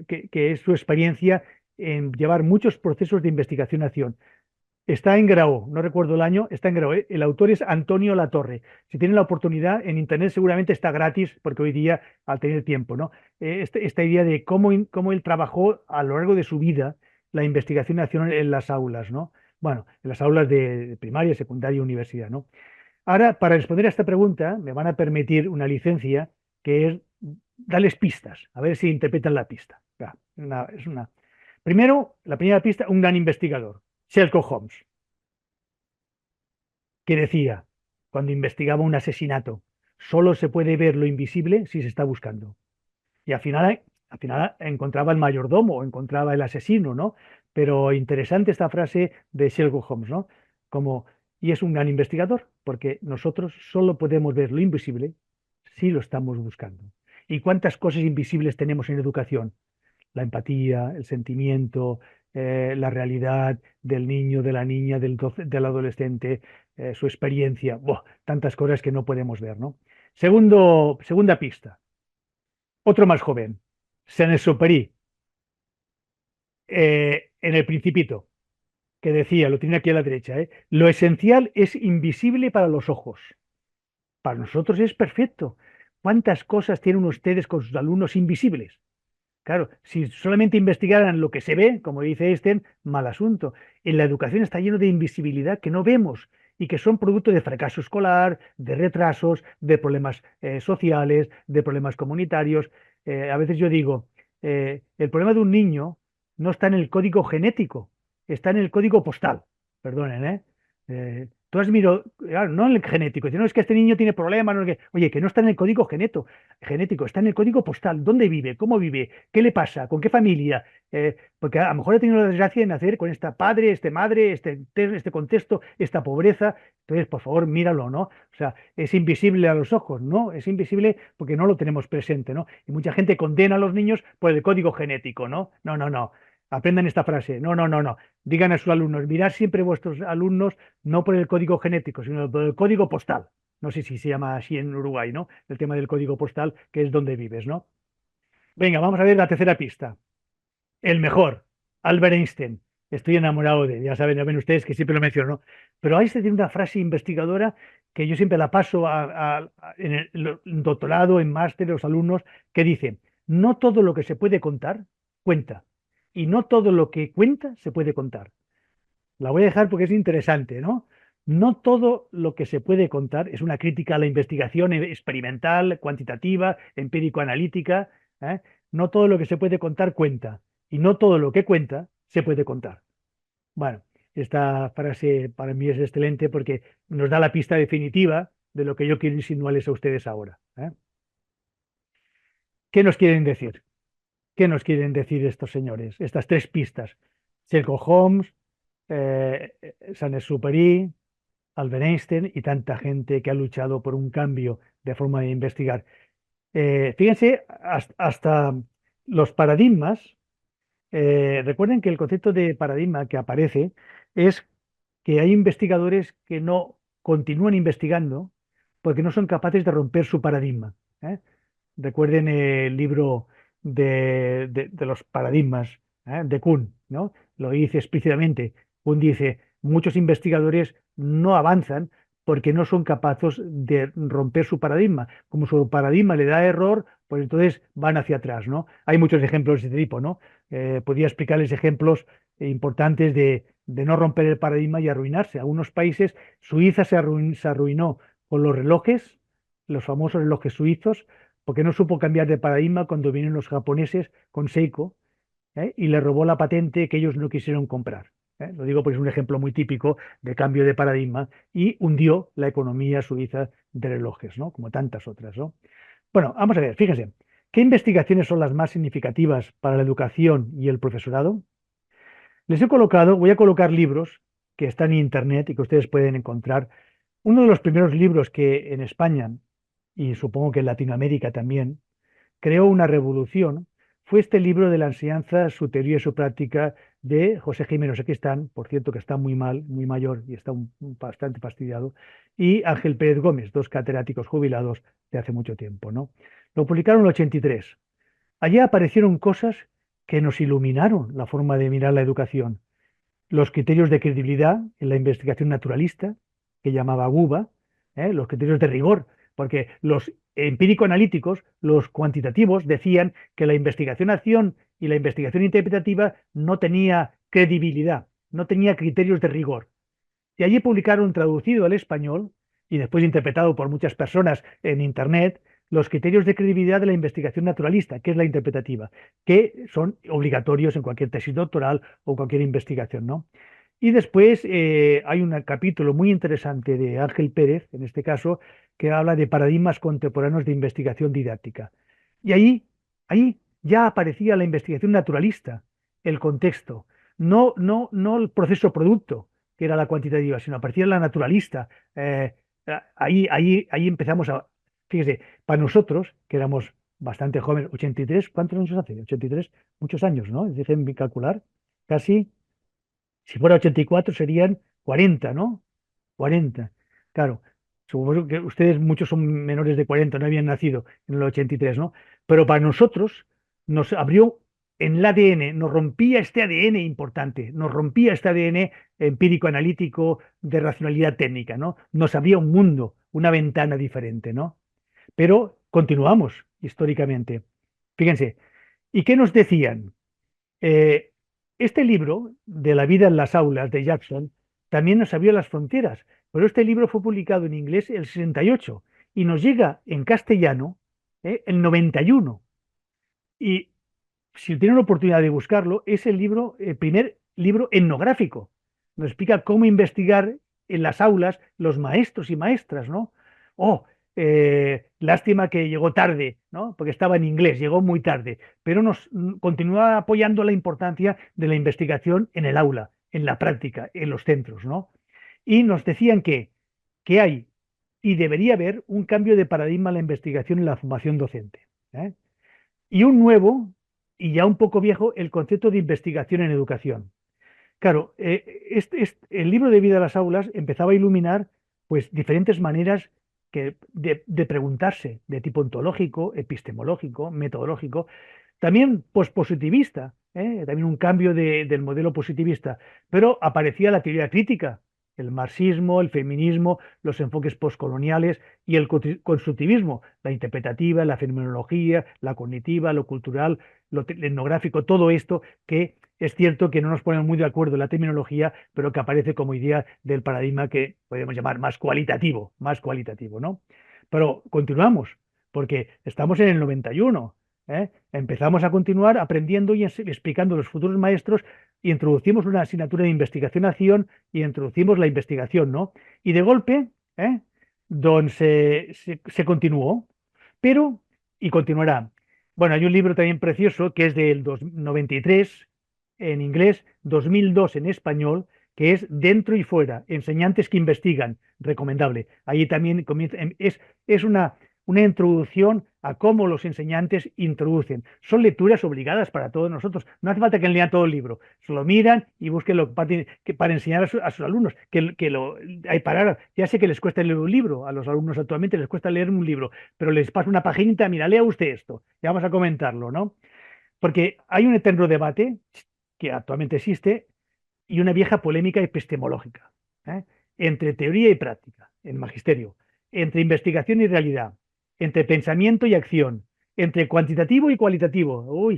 que es su experiencia en llevar muchos procesos de investigación en acción. Está en Grau, no recuerdo el año, está en Grau. El autor es Antonio Latorre. Si tienen la oportunidad, en internet seguramente está gratis, porque hoy día, al tener tiempo, ¿no? Esta idea de cómo él trabajó a lo largo de su vida la investigación en acción en las aulas, ¿no? Bueno, en las aulas de primaria, secundaria y universidad, ¿no? Ahora, para responder a esta pregunta, me van a permitir una licencia que es darles pistas, a ver si interpretan la pista. Primero, la primera pista, un gran investigador, Sherlock Holmes, que decía, cuando investigaba un asesinato, solo se puede ver lo invisible si se está buscando. Y al final encontraba el mayordomo, encontraba el asesino, ¿no? Pero interesante esta frase de Sherlock Holmes, ¿no? Y es un gran investigador, porque nosotros solo podemos ver lo invisible si lo estamos buscando. ¿Y cuántas cosas invisibles tenemos en educación? La empatía, el sentimiento, la realidad del niño, de la niña, del adolescente, su experiencia, tantas cosas que no podemos ver, ¿no? Segunda pista, otro más joven, Saint-Exupéry, en El Principito, que decía, lo tiene aquí a la derecha, lo esencial es invisible para los ojos. Para nosotros es perfecto. ¿Cuántas cosas tienen ustedes con sus alumnos invisibles? Claro, si solamente investigaran lo que se ve, como dice Einstein, mal asunto. En la educación está lleno de invisibilidad que no vemos y que son producto de fracaso escolar, de retrasos, de problemas sociales, de problemas comunitarios. A veces yo digo, el problema de un niño no está en el código genético, está en el código postal. Perdonen, ¿eh? Tú has mirado, claro, no en el genético, no es que este niño tiene problemas, no es que, oye, que no está en el código genético, está en el código postal. ¿Dónde vive? ¿Cómo vive? ¿Qué le pasa? ¿Con qué familia? Porque a lo mejor ha tenido la desgracia de nacer con esta padre, este madre, este contexto, esta pobreza. Entonces, por favor, míralo, ¿no? O sea, es invisible a los ojos, ¿no? Es invisible porque no lo tenemos presente, ¿no? Y mucha gente condena a los niños por el código genético, ¿no? No, no, no. Aprendan esta frase. No, no, no, no. Digan a sus alumnos, mirad siempre vuestros alumnos no por el código genético, sino por el código postal. No sé si se llama así en Uruguay, ¿no? El tema del código postal, que es donde vives, ¿no? Venga, vamos a ver la tercera pista. El mejor, Albert Einstein. Estoy enamorado de él, ya ven ustedes que siempre lo menciono, ¿no? Pero Einstein tiene una frase investigadora que yo siempre la paso en el doctorado, en máster, los alumnos, que dice, no todo lo que se puede contar cuenta, y no todo lo que cuenta se puede contar. La voy a dejar porque es interesante, ¿no? No todo lo que se puede contar es una crítica a la investigación experimental, cuantitativa, empírico-analítica, ¿eh? No todo lo que se puede contar cuenta, y no todo lo que cuenta se puede contar. Bueno, esta frase para mí es excelente porque nos da la pista definitiva de lo que yo quiero insinuarles a ustedes ahora, ¿eh? ¿Qué nos quieren decir? ¿Qué nos quieren decir estos señores? Estas tres pistas. Sherlock Holmes, Saint-Exupéry, Albert Einstein y tanta gente que ha luchado por un cambio de forma de investigar. Fíjense, hasta los paradigmas, recuerden que el concepto de paradigma que aparece es que hay investigadores que no continúan investigando porque no son capaces de romper su paradigma, ¿eh? Recuerden el libro de los paradigmas, de Kuhn, ¿no? Lo dice explícitamente. Kuhn dice, muchos investigadores no avanzan porque no son capaces de romper su paradigma. Como su paradigma le da error, pues entonces van hacia atrás, ¿no? Hay muchos ejemplos de este tipo, ¿no? Podría explicarles ejemplos importantes de no romper el paradigma y arruinarse. Algunos países, Suiza se arruinó con los relojes, los famosos relojes suizos, porque no supo cambiar de paradigma cuando vinieron los japoneses con Seiko, y le robó la patente que ellos no quisieron comprar. Lo digo porque es un ejemplo muy típico de cambio de paradigma y hundió la economía suiza de relojes, ¿no? Como tantas otras, ¿no? Bueno, vamos a ver, fíjense, ¿qué investigaciones son las más significativas para la educación y el profesorado? Voy a colocar libros que están en internet y que ustedes pueden encontrar. Uno de los primeros libros que en España, y supongo que en Latinoamérica también, creó una revolución, fue este libro de la enseñanza, su teoría y su práctica de José Jiménez Sacristán, por cierto que está muy mal, muy mayor y está bastante fastidiado, y Ángel Pérez Gómez, dos catedráticos jubilados de hace mucho tiempo, ¿no? Lo publicaron en el 83. Allí aparecieron cosas que nos iluminaron la forma de mirar la educación. Los criterios de credibilidad en la investigación naturalista, que llamaba GUBA, los criterios de rigor, porque los empírico-analíticos, los cuantitativos, decían que la investigación-acción y la investigación interpretativa no tenía credibilidad, no tenía criterios de rigor. Y allí publicaron, traducido al español y después interpretado por muchas personas en Internet, los criterios de credibilidad de la investigación naturalista, que es la interpretativa, que son obligatorios en cualquier tesis doctoral o cualquier investigación, ¿no? Y después hay un capítulo muy interesante de Ángel Pérez, en este caso, que habla de paradigmas contemporáneos de investigación didáctica. Y ahí ya aparecía la investigación naturalista, el contexto, no el proceso producto, que era la cuantitativa, sino aparecía la naturalista. Ahí empezamos a, fíjese, para nosotros, que éramos bastante jóvenes, 83, ¿cuántos años hace? 83, muchos años, ¿no? Déjenme calcular, casi. Si fuera 84 serían 40, ¿no? 40. Claro, supongo que ustedes muchos son menores de 40, no habían nacido en el 83, ¿no? Pero para nosotros nos abrió en el ADN, nos rompía este ADN importante, nos rompía este ADN empírico-analítico de racionalidad técnica, ¿no? Nos abría un mundo, una ventana diferente, ¿no? Pero continuamos históricamente. Fíjense, ¿y qué nos decían? Eh, este libro de la vida en las aulas de Jackson también nos abrió las fronteras, pero este libro fue publicado en inglés el 68 y nos llega en castellano el 91. Y si tienen la oportunidad de buscarlo, es el primer libro etnográfico. Nos explica cómo investigar en las aulas los maestros y maestras, ¿no? Oh, lástima que llegó tarde, ¿no? Porque estaba en inglés, llegó muy tarde, pero nos continúa apoyando la importancia de la investigación en el aula, en la práctica, en los centros, ¿no? Y nos decían que hay y debería haber un cambio de paradigma en la investigación y la formación docente, ¿eh? Y un nuevo, y ya un poco viejo, el concepto de investigación en educación. Claro, el libro de vida de las aulas empezaba a iluminar pues, diferentes maneras de preguntarse, de tipo ontológico, epistemológico, metodológico, también pospositivista, también un cambio del modelo positivista, pero aparecía la teoría crítica, el marxismo, el feminismo, los enfoques postcoloniales y el constructivismo, la interpretativa, la fenomenología, la cognitiva, lo cultural, lo etnográfico, todo esto que es cierto que no nos ponemos muy de acuerdo en la terminología, pero que aparece como idea del paradigma que podemos llamar más cualitativo, ¿no? Pero continuamos, porque estamos en el 91, ¿eh? Empezamos a continuar aprendiendo y explicando a los futuros maestros, y introducimos una asignatura de investigación-acción y introducimos la investigación, ¿no? Y de golpe, don se continuó, pero, y continuará. Bueno, hay un libro también precioso que es del 93 en inglés, 2002 en español, que es Dentro y Fuera, enseñantes que investigan, recomendable. Ahí también comienza, es una introducción a cómo los enseñantes introducen. Son lecturas obligadas para todos nosotros. No hace falta que lean todo el libro. Se lo miran y búsquenlo para enseñar a sus alumnos. Ya sé que les cuesta leer un libro. A los alumnos actualmente les cuesta leer un libro, pero les paso una paginita. Mira, lea usted esto. Ya vamos a comentarlo, ¿no? Porque hay un eterno debate que actualmente existe y una vieja polémica epistemológica, entre teoría y práctica, el magisterio, entre investigación y realidad, entre pensamiento y acción, entre cuantitativo y cualitativo,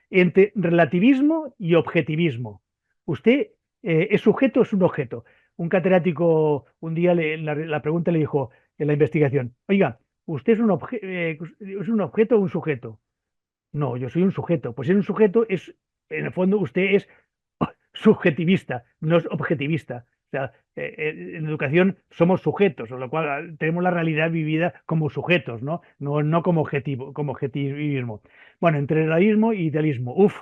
entre relativismo y objetivismo. ¿Usted es sujeto o es un objeto? Un catedrático un día la pregunta le dijo en la investigación, oiga, ¿usted es un objeto o un sujeto? No, yo soy un sujeto. Pues si es un sujeto, en el fondo usted es subjetivista, no es objetivista. O sea, en educación somos sujetos, con lo cual tenemos la realidad vivida como sujetos, ¿no? No como objetivismo. Bueno, entre realismo y idealismo. Uf,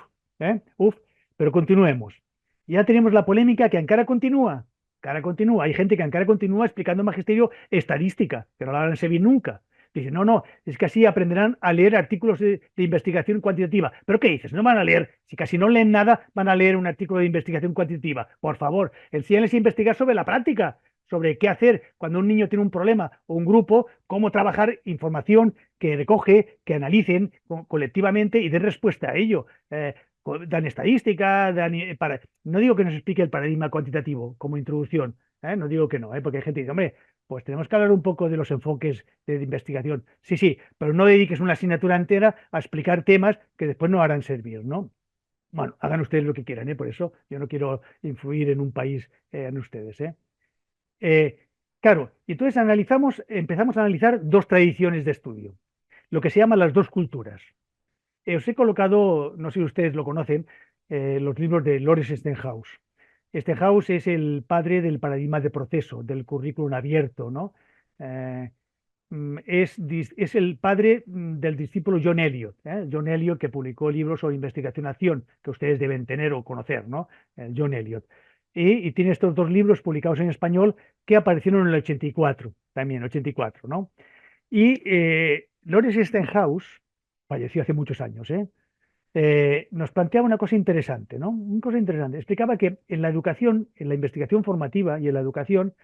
pero continuemos. Ya tenemos la polémica que encara continúa. Hay gente que encara continúa explicando magisterio estadística, que no la van a servir nunca. Dice, no, es que así aprenderán a leer artículos de investigación cuantitativa. ¿Pero qué dices? No van a leer, si casi no leen nada, van a leer un artículo de investigación cuantitativa. Por favor, enséñales a investigar sobre la práctica, sobre qué hacer cuando un niño tiene un problema o un grupo, cómo trabajar información que recoge, que analicen colectivamente y den respuesta a ello. Dan estadística, no digo que nos explique el paradigma cuantitativo como introducción, no digo que no, porque hay gente que dice, hombre, pues tenemos que hablar un poco de los enfoques de investigación. Sí, pero no dediques una asignatura entera a explicar temas que después no harán servir, ¿no? Bueno, hagan ustedes lo que quieran, por eso yo no quiero influir en un país en ustedes. Claro, y entonces empezamos a analizar dos tradiciones de estudio, lo que se llama las dos culturas. Os he colocado, no sé si ustedes lo conocen, los libros de Lawrence Stenhouse. Stenhouse es el padre del paradigma de proceso, del currículum abierto, ¿no? Es el padre del discípulo John Eliot, John Eliot, que publicó libros sobre investigación-acción, que ustedes deben tener o conocer, ¿no? John Eliot. Y tiene estos dos libros publicados en español que aparecieron en el 84, también, 84, ¿no? Y Lawrence Stenhouse falleció hace muchos años, nos planteaba una cosa interesante, ¿no? Una cosa interesante. Explicaba que en la educación, en la investigación formativa y en la educación,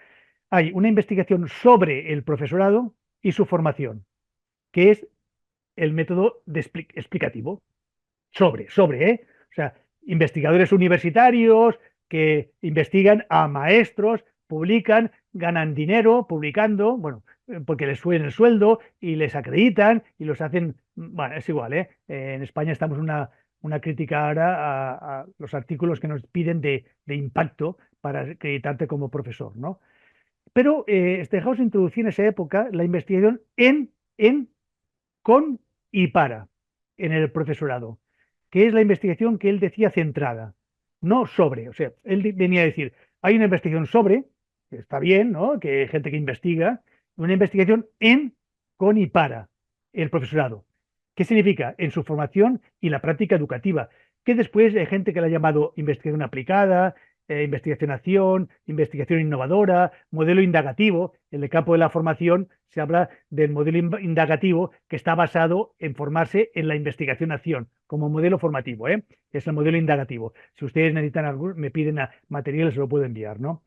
hay una investigación sobre el profesorado y su formación, que es el método explicativo. Sobre, O sea, investigadores universitarios que investigan a maestros, publican, ganan dinero publicando, bueno, porque les suben el sueldo y les acreditan y los hacen, bueno, es igual, En España estamos una crítica ahora a los artículos que nos piden de impacto para acreditarte como profesor, ¿no? Pero Stenhouse introducía en esa época la investigación con y para en el profesorado, que es la investigación que él decía centrada, no sobre. O sea, él venía a decir, hay una investigación sobre, que está bien, ¿no? Que hay gente que investiga, una investigación con y para el profesorado. ¿Qué significa? En su formación y la práctica educativa, que después hay gente que la ha llamado investigación aplicada, investigación-acción, investigación innovadora, modelo indagativo. En el campo de la formación se habla del modelo indagativo que está basado en formarse en la investigación-acción como modelo formativo, Es el modelo indagativo. Si ustedes necesitan algo, me piden materiales, se lo puedo enviar, ¿no?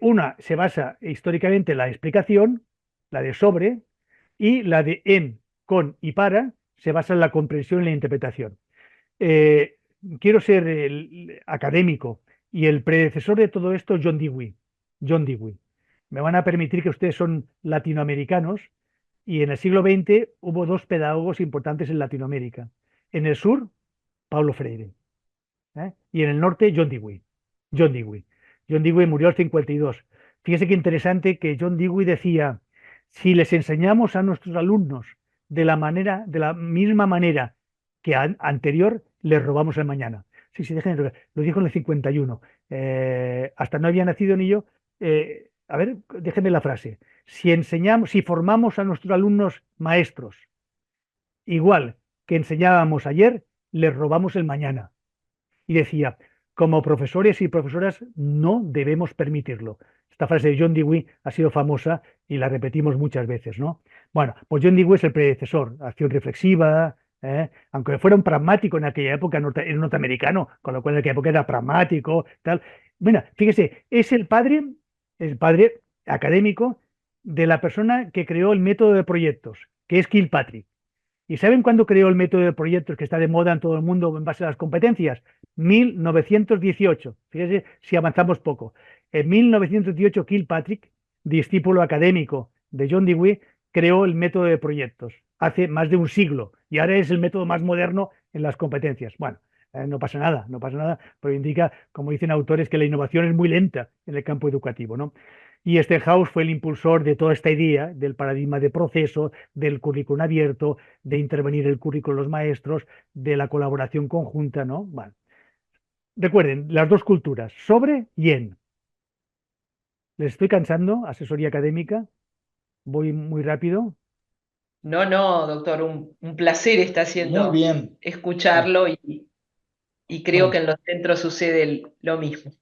Una se basa históricamente en la explicación, la de sobre, y la de con y para se basa en la comprensión y la interpretación. Quiero ser académico, y el predecesor de todo esto, John Dewey, John Dewey. Me van a permitir que ustedes son latinoamericanos y en el siglo XX hubo dos pedagogos importantes en Latinoamérica. En el sur, Paulo Freire, y en el norte, John Dewey. John Dewey. John Dewey murió al 52. Fíjese qué interesante que John Dewey decía, si les enseñamos a nuestros alumnos de la misma manera que anterior, les robamos el mañana. Sí, sí, déjenme, lo dijo en el 51. Hasta no había nacido ni yo. A ver, déjenme la frase. Si formamos a nuestros alumnos maestros igual que enseñábamos ayer, les robamos el mañana. Y decía, como profesores y profesoras no debemos permitirlo. Esta frase de John Dewey ha sido famosa y la repetimos muchas veces, ¿no? Bueno, pues John Dewey es el predecesor, acción reflexiva, aunque fuera un pragmático en aquella época, era norteamericano, con lo cual en aquella época era pragmático, tal. Bueno, fíjese, es el padre académico de la persona que creó el método de proyectos, que es Kilpatrick. ¿Y saben cuándo creó el método de proyectos que está de moda en todo el mundo en base a las competencias? 1918. Fíjense si avanzamos poco. En 1918, Kilpatrick, discípulo académico de John Dewey, creó el método de proyectos hace más de un siglo y ahora es el método más moderno en las competencias. Bueno, no pasa nada, pero indica, como dicen autores, que la innovación es muy lenta en el campo educativo, ¿no? Y Stenhouse fue el impulsor de toda esta idea del paradigma de proceso, del currículum abierto, de intervenir el currículum de los maestros, de la colaboración conjunta, ¿no? Bueno, recuerden, las dos culturas, sobre y en. ¿Les estoy cansando? Asesoría académica. Voy muy rápido. No, no, doctor, un placer está Muy haciendo bien. escucharlo y creo Bueno, que en los centros sucede lo mismo.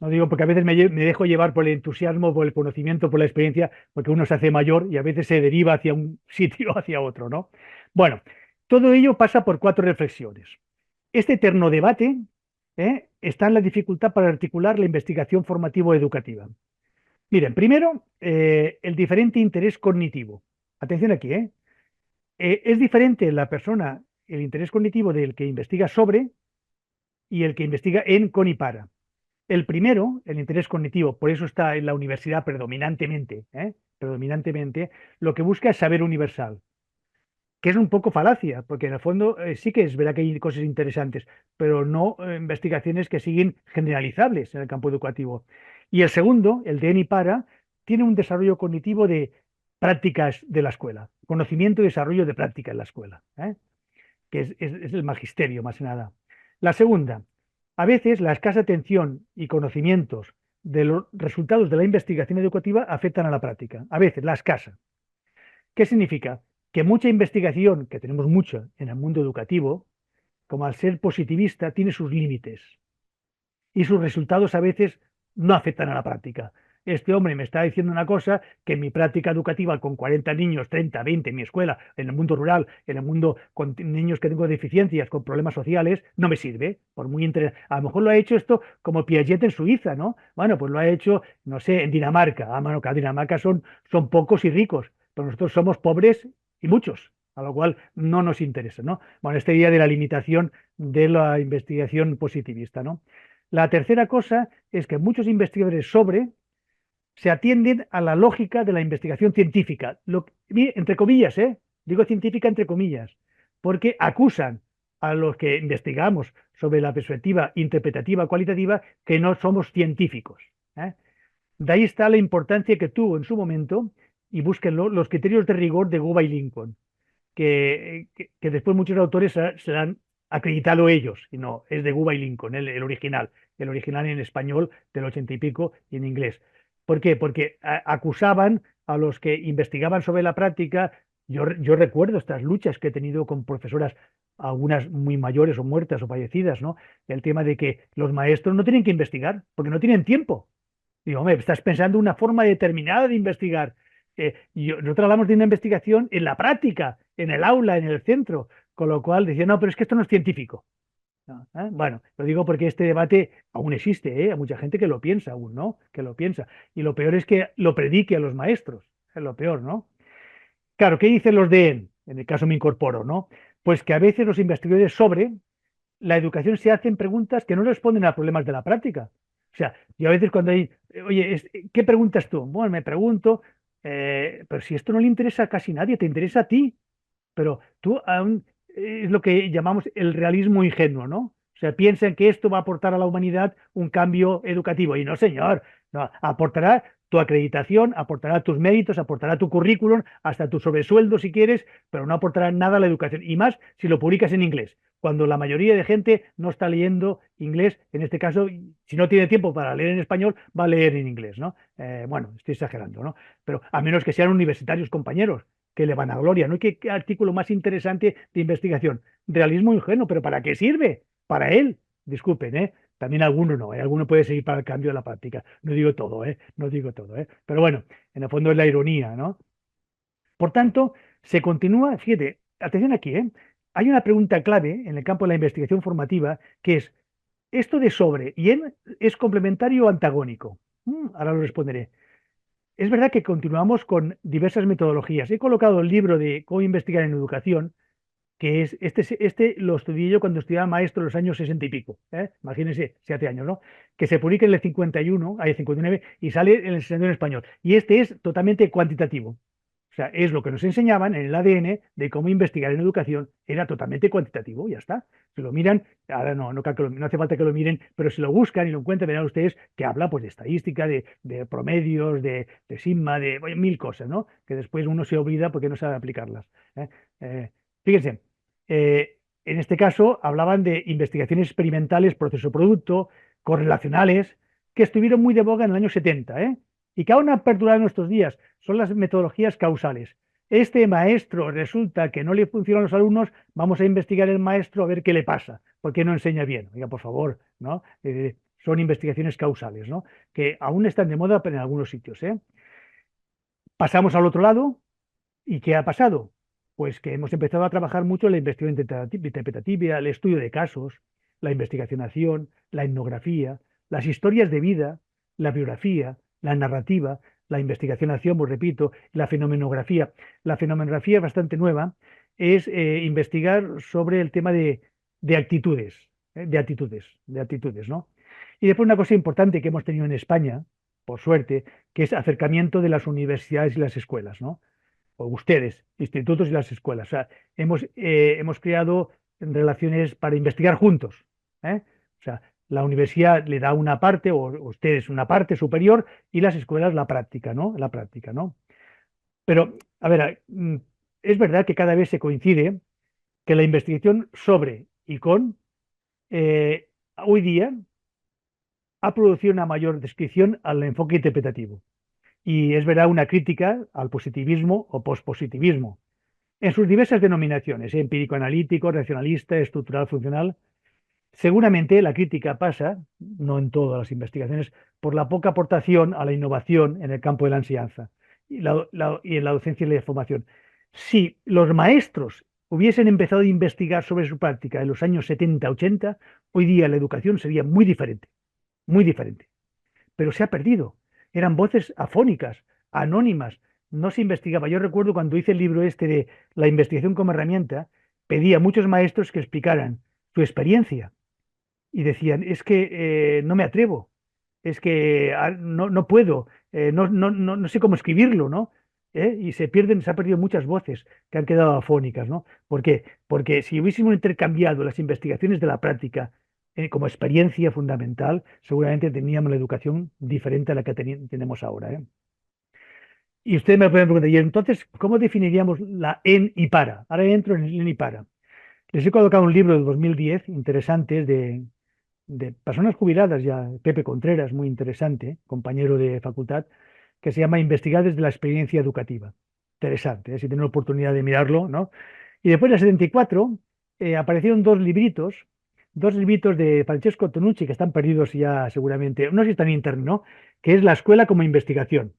no digo porque a veces me dejo llevar por el entusiasmo, por el conocimiento, por la experiencia, porque uno se hace mayor y a veces se deriva hacia un sitio o hacia otro, ¿no? Bueno, todo ello pasa por 4 reflexiones. Este eterno debate está en la dificultad para articular la investigación formativo-educativa. Miren, primero, el diferente interés cognitivo. Atención aquí, es diferente la persona, el interés cognitivo del que investiga sobre y el que investiga en, con y para. El primero, el interés cognitivo, por eso está en la universidad predominantemente, lo que busca es saber universal, que es un poco falacia, porque en el fondo sí que es verdad que hay cosas interesantes, pero no investigaciones que siguen generalizables en el campo educativo. Y el segundo, el de en y para, tiene un desarrollo cognitivo de prácticas de la escuela, conocimiento y desarrollo de práctica en la escuela, que es el magisterio más que nada. La segunda, a veces la escasa atención y conocimientos de los resultados de la investigación educativa afectan a la práctica. A veces la escasa. ¿Qué significa? Que mucha investigación, que tenemos mucha en el mundo educativo, como al ser positivista, tiene sus límites y sus resultados a veces no afectan a la práctica. Este hombre me está diciendo una cosa que en mi práctica educativa con 40 niños, 30, 20 en mi escuela, en el mundo rural, en el mundo con niños que tengo deficiencias, con problemas sociales, no me sirve. Por muy a lo mejor lo ha hecho esto como Piaget en Suiza, ¿no? Bueno, pues lo ha hecho, no sé, en Dinamarca. Bueno, que Dinamarca son pocos y ricos, pero nosotros somos pobres y muchos, a lo cual no nos interesa, ¿no? Bueno, esta idea de la limitación de la investigación positivista, ¿no? La tercera cosa es que muchos investigadores se atienden a la lógica de la investigación científica, entre comillas, digo científica entre comillas, porque acusan a los que investigamos sobre la perspectiva interpretativa cualitativa que no somos científicos. De ahí está la importancia que tuvo en su momento, y búsquenlo, los criterios de rigor de Guba y Lincoln, que después muchos autores se han acreditado ellos, y no, es de Guba y Lincoln, el original en español del 80 y pico y en inglés. ¿Por qué? Porque acusaban a los que investigaban sobre la práctica. Yo recuerdo estas luchas que he tenido con profesoras, algunas muy mayores o muertas o fallecidas, ¿no? El tema de que los maestros no tienen que investigar porque no tienen tiempo. Digo, hombre, estás pensando una forma determinada de investigar. Nosotros hablamos de una investigación en la práctica, en el aula, en el centro, con lo cual decía, no, pero es que esto no es científico. No, bueno, lo digo porque este debate aún existe, hay mucha gente que lo piensa aún, ¿no? Que lo piensa. Y lo peor es que lo predique a los maestros, es lo peor, ¿no? Claro, ¿qué dicen los de en el caso me incorporo, ¿no? Pues que a veces los investigadores sobre la educación se hacen preguntas que no responden a problemas de la práctica. O sea, yo a veces cuando hay, oye, ¿qué preguntas tú? Bueno, me pregunto, pero si esto no le interesa a casi nadie, te interesa a ti, pero tú aún es lo que llamamos el realismo ingenuo, ¿no? O sea, piensan que esto va a aportar a la humanidad un cambio educativo. Y no, señor, no, aportará tu acreditación, aportará tus méritos, aportará tu currículum, hasta tu sobresueldo si quieres, pero no aportará nada a la educación. Y más si lo publicas en inglés, cuando la mayoría de gente no está leyendo inglés, en este caso, si no tiene tiempo para leer en español, va a leer en inglés, ¿no? Bueno, estoy exagerando, ¿no? Pero a menos que sean universitarios compañeros que le van a gloria, ¿no? ¿Qué artículo más interesante de investigación? Realismo ingenuo, pero ¿para qué sirve? Para él, disculpen, ¿eh? También alguno no, ¿eh? Alguno puede seguir para el cambio de la práctica. No digo todo, ¿eh? No digo todo, ¿eh? Pero bueno, en el fondo es la ironía, ¿no? Por tanto, se continúa, fíjate, atención aquí, ¿eh? Hay una pregunta clave en el campo de la investigación formativa que es, ¿esto de sobre y en es complementario o antagónico? Ahora lo responderé. Es verdad que continuamos con diversas metodologías. He colocado el libro de Cómo investigar en educación, que es este lo estudié yo cuando estudiaba maestro en los años 60 y pico, ¿eh? Imagínense, 7 años, ¿no? Que se publica en el 51, hay 59, y sale en el 61 en español. Y este es totalmente cuantitativo. O sea, es lo que nos enseñaban en el ADN de cómo investigar en educación, era totalmente cuantitativo, ya está. Si lo miran, ahora no hace falta que lo miren, pero si lo buscan y lo encuentran, verán ustedes que habla pues de estadística, de promedios, de sigma, de bueno, mil cosas, ¿no? Que después uno se olvida porque no sabe aplicarlas. ¿Eh? Fíjense, en este caso hablaban de investigaciones experimentales, proceso-producto, correlacionales, que estuvieron muy de boga en el año 70, ¿eh? Y que aún han perdurado en nuestros días. Son las metodologías causales. Este maestro resulta que no le funcionan a los alumnos, vamos a investigar el maestro a ver qué le pasa, por qué no enseña bien. Oiga, por favor, ¿no? Son investigaciones causales, ¿no? Que aún están de moda, pero en algunos sitios, ¿eh? Pasamos al otro lado, ¿y qué ha pasado? Pues que hemos empezado a trabajar mucho en la investigación interpretativa, el estudio de casos, la investigación, la etnografía, las historias de vida, la biografía, la narrativa, la investigación-acción, pues repito, la fenomenografía. La fenomenografía es bastante nueva, es investigar sobre el tema de actitudes, de actitudes, ¿no? Y después una cosa importante que hemos tenido en España, por suerte, que es acercamiento de las universidades y las escuelas, ¿no? O ustedes, institutos y las escuelas. O sea, hemos creado relaciones para investigar juntos, ¿eh? O sea, la universidad le da una parte, o ustedes una parte superior, y las escuelas la práctica, ¿no? La práctica, ¿no? Pero, a ver, es verdad que cada vez se coincide que la investigación sobre y con, hoy día, ha producido una mayor descripción al enfoque interpretativo. Y es verdad una crítica al positivismo o pospositivismo en sus diversas denominaciones, empírico-analítico, racionalista, estructural, funcional. Seguramente la crítica pasa, no en todas las investigaciones, por la poca aportación a la innovación en el campo de la enseñanza y en la docencia y la formación. Si los maestros hubiesen empezado a investigar sobre su práctica en los años 70-80, hoy día la educación sería muy diferente, muy diferente. Pero se ha perdido. Eran voces afónicas, anónimas, no se investigaba. Yo recuerdo cuando hice el libro este de la investigación como herramienta, pedí a muchos maestros que explicaran su experiencia y decían, es que no me atrevo, es que no puedo, no sé cómo escribirlo, ¿no? Y se ha perdido muchas voces que han quedado afónicas, ¿no? ¿Por qué? Porque si hubiésemos intercambiado las investigaciones de la práctica como experiencia fundamental, seguramente teníamos la educación diferente a la que tenemos ahora, ¿eh? Y ustedes me pueden preguntar, y entonces, ¿cómo definiríamos la en y para? Ahora entro en el en y para. Les he colocado un libro de 2010 interesante de personas jubiladas ya, Pepe Contreras, muy interesante, compañero de facultad, que se llama Investigar desde la experiencia educativa. Interesante, si tienen la oportunidad de mirarlo, ¿no? Y después en el 74 aparecieron dos libritos de Francesco Tonucci que están perdidos ya seguramente, no sé si están en internet, ¿no? Que es La escuela como investigación.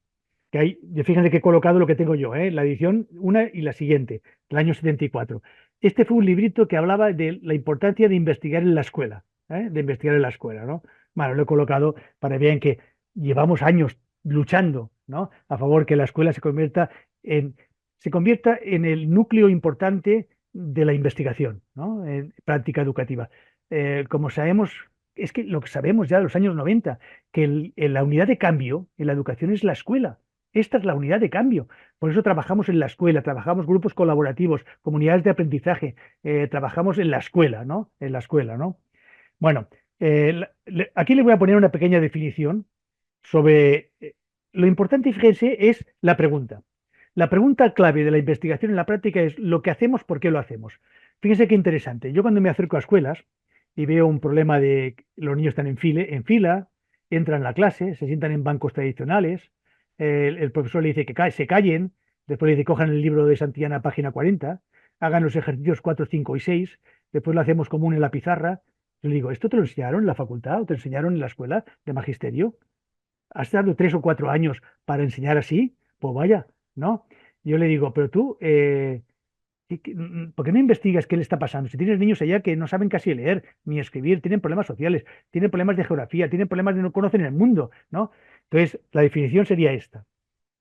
Que hay, fíjense que he colocado lo que tengo yo, la edición una y la siguiente, del año 74. Este fue un librito que hablaba de la importancia de investigar en la escuela, de investigar en la escuela, ¿no? Bueno, lo he colocado para que vean que llevamos años luchando, ¿no? A favor que la escuela se convierta en el núcleo importante de la investigación, ¿no? En práctica educativa. Como sabemos, es que lo que sabemos ya de los años 90, que la unidad de cambio en la educación es la escuela. Esta es la unidad de cambio. Por eso trabajamos en la escuela, trabajamos grupos colaborativos, comunidades de aprendizaje, trabajamos en la escuela, ¿no? En la escuela, ¿no? Bueno, aquí le voy a poner una pequeña definición sobre lo importante, fíjense, es la pregunta. La pregunta clave de la investigación en la práctica es lo que hacemos, ¿por qué lo hacemos? Fíjense qué interesante. Yo cuando me acerco a escuelas y veo un problema de los niños están en fila, entran a la clase, se sientan en bancos tradicionales, el profesor le dice que se callen, después le dice cojan el libro de Santillana, página 40, hagan los ejercicios 4, 5 y 6, después lo hacemos común en la pizarra. Yo le digo, ¿esto te lo enseñaron en la facultad o te enseñaron en la escuela de magisterio? ¿Has dado 3 o 4 años para enseñar así? Pues vaya, ¿no? Yo le digo, pero tú, ¿por qué no investigas qué le está pasando? Si tienes niños allá que no saben casi leer ni escribir, tienen problemas sociales, tienen problemas de geografía, tienen problemas de no conocen el mundo, ¿no? Entonces, la definición sería esta.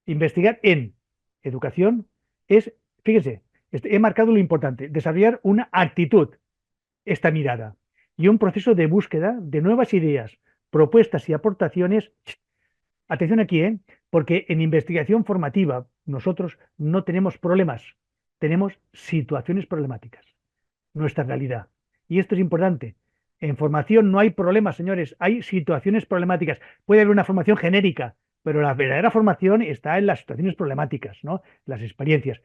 Investigar en educación es, fíjense, he marcado lo importante, desarrollar una actitud, esta mirada, y un proceso de búsqueda de nuevas ideas, propuestas y aportaciones. Atención aquí, porque en investigación formativa nosotros no tenemos problemas, tenemos situaciones problemáticas, nuestra realidad. Y esto es importante. En formación no hay problemas, señores, hay situaciones problemáticas. Puede haber una formación genérica, pero la verdadera formación está en las situaciones problemáticas, ¿no? Las experiencias.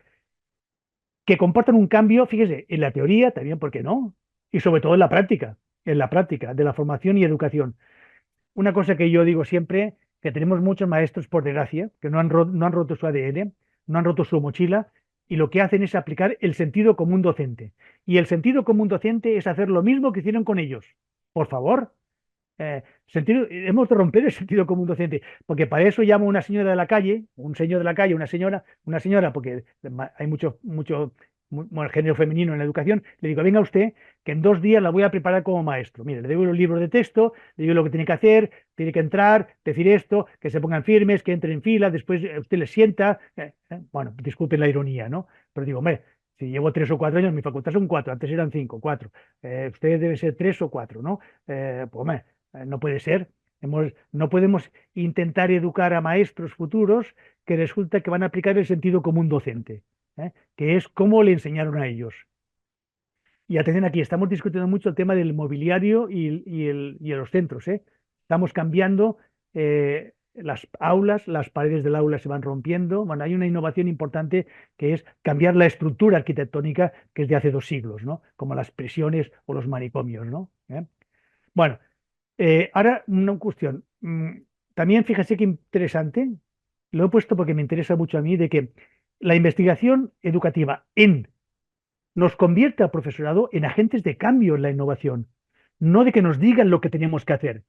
Que comportan un cambio, fíjese, en la teoría también, ¿por qué no? Y sobre todo en la práctica de la formación y educación. Una cosa que yo digo siempre, que tenemos muchos maestros, por desgracia, que no han roto su ADN, no han roto su mochila, y lo que hacen es aplicar el sentido común docente. Y el sentido común docente es hacer lo mismo que hicieron con ellos. Por favor, hemos de romper el sentido común docente, porque para eso llamo a una señora de la calle, un señor de la calle, una señora, porque hay mucho bueno, género femenino en la educación, le digo, venga usted, que en 2 días la voy a preparar como maestro. Mire, le doy los libros de texto, le digo lo que tiene que hacer, tiene que entrar, decir esto, que se pongan firmes, que entren en fila, después usted les sienta. Bueno, disculpen la ironía, ¿no? Pero digo, hombre, si llevo 3 o 4 años, mi facultad son 4, antes eran 5, 4. Ustedes deben ser 3 o 4, ¿no? Pues, hombre, no puede ser. No podemos intentar educar a maestros futuros que resulta que van a aplicar el sentido común docente, que es cómo le enseñaron a ellos. Y atención aquí, estamos discutiendo mucho el tema del mobiliario y los centros. Estamos cambiando las aulas, las paredes del aula se van rompiendo. Bueno, hay una innovación importante que es cambiar la estructura arquitectónica que es de hace 2 siglos, ¿no? Como las prisiones o los manicomios, ¿no? Bueno, ahora una cuestión. También fíjese qué interesante, lo he puesto porque me interesa mucho a mí, de que la investigación educativa nos convierte al profesorado en agentes de cambio en la innovación, no de que nos digan lo que tenemos que hacer.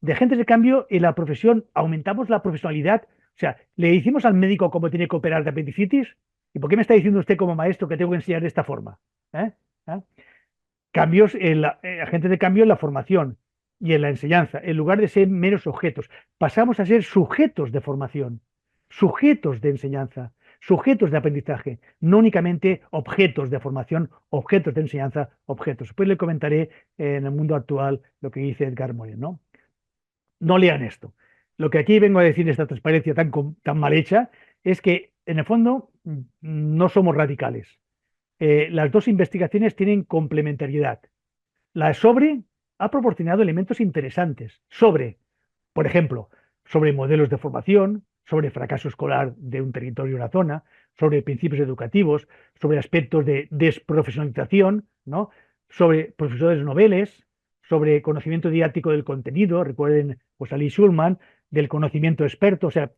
De agentes de cambio en la profesión aumentamos la profesionalidad. O sea, le decimos al médico cómo tiene que operar de apendicitis. ¿Y por qué me está diciendo usted como maestro que tengo que enseñar de esta forma? Cambios agentes de cambio en la formación y en la enseñanza. En lugar de ser meros objetos, pasamos a ser sujetos de formación, sujetos de enseñanza, sujetos de aprendizaje, no únicamente objetos de formación, objetos de enseñanza, objetos. Después le comentaré en el mundo actual lo que dice Edgar Morin, ¿no? No lean esto. Lo que aquí vengo a decir, esta transparencia tan mal hecha, es que en el fondo no somos radicales. Las dos investigaciones tienen complementariedad. La sobre ha proporcionado elementos interesantes por ejemplo, sobre modelos de formación, sobre fracaso escolar de un territorio o una zona, sobre principios educativos, sobre aspectos de desprofesionalización, ¿no? Sobre profesores noveles, sobre conocimiento didáctico del contenido, recuerden pues, a Lee Schulman, del conocimiento experto, o sea,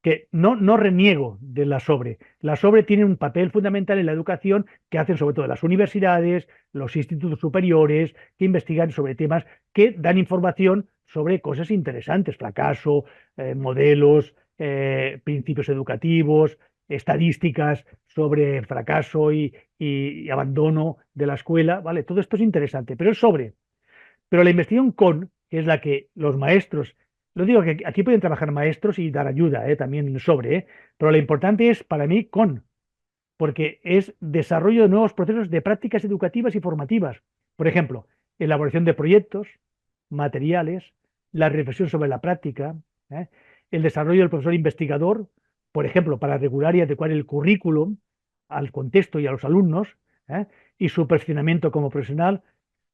que no reniego de la sobre. La sobre tiene un papel fundamental en la educación que hacen sobre todo las universidades, los institutos superiores, que investigan sobre temas que dan información sobre cosas interesantes, fracaso, modelos, principios educativos, estadísticas sobre fracaso y abandono de la escuela, ¿vale? Todo esto es interesante, pero es sobre. Pero la investigación que es la que los maestros, lo digo que aquí pueden trabajar maestros y dar ayuda, también sobre, pero lo importante es para mí porque es desarrollo de nuevos procesos de prácticas educativas y formativas. Por ejemplo, elaboración de proyectos, materiales, la reflexión sobre la práctica, el desarrollo del profesor investigador, por ejemplo, para regular y adecuar el currículum al contexto y a los alumnos, y su perfeccionamiento como profesional,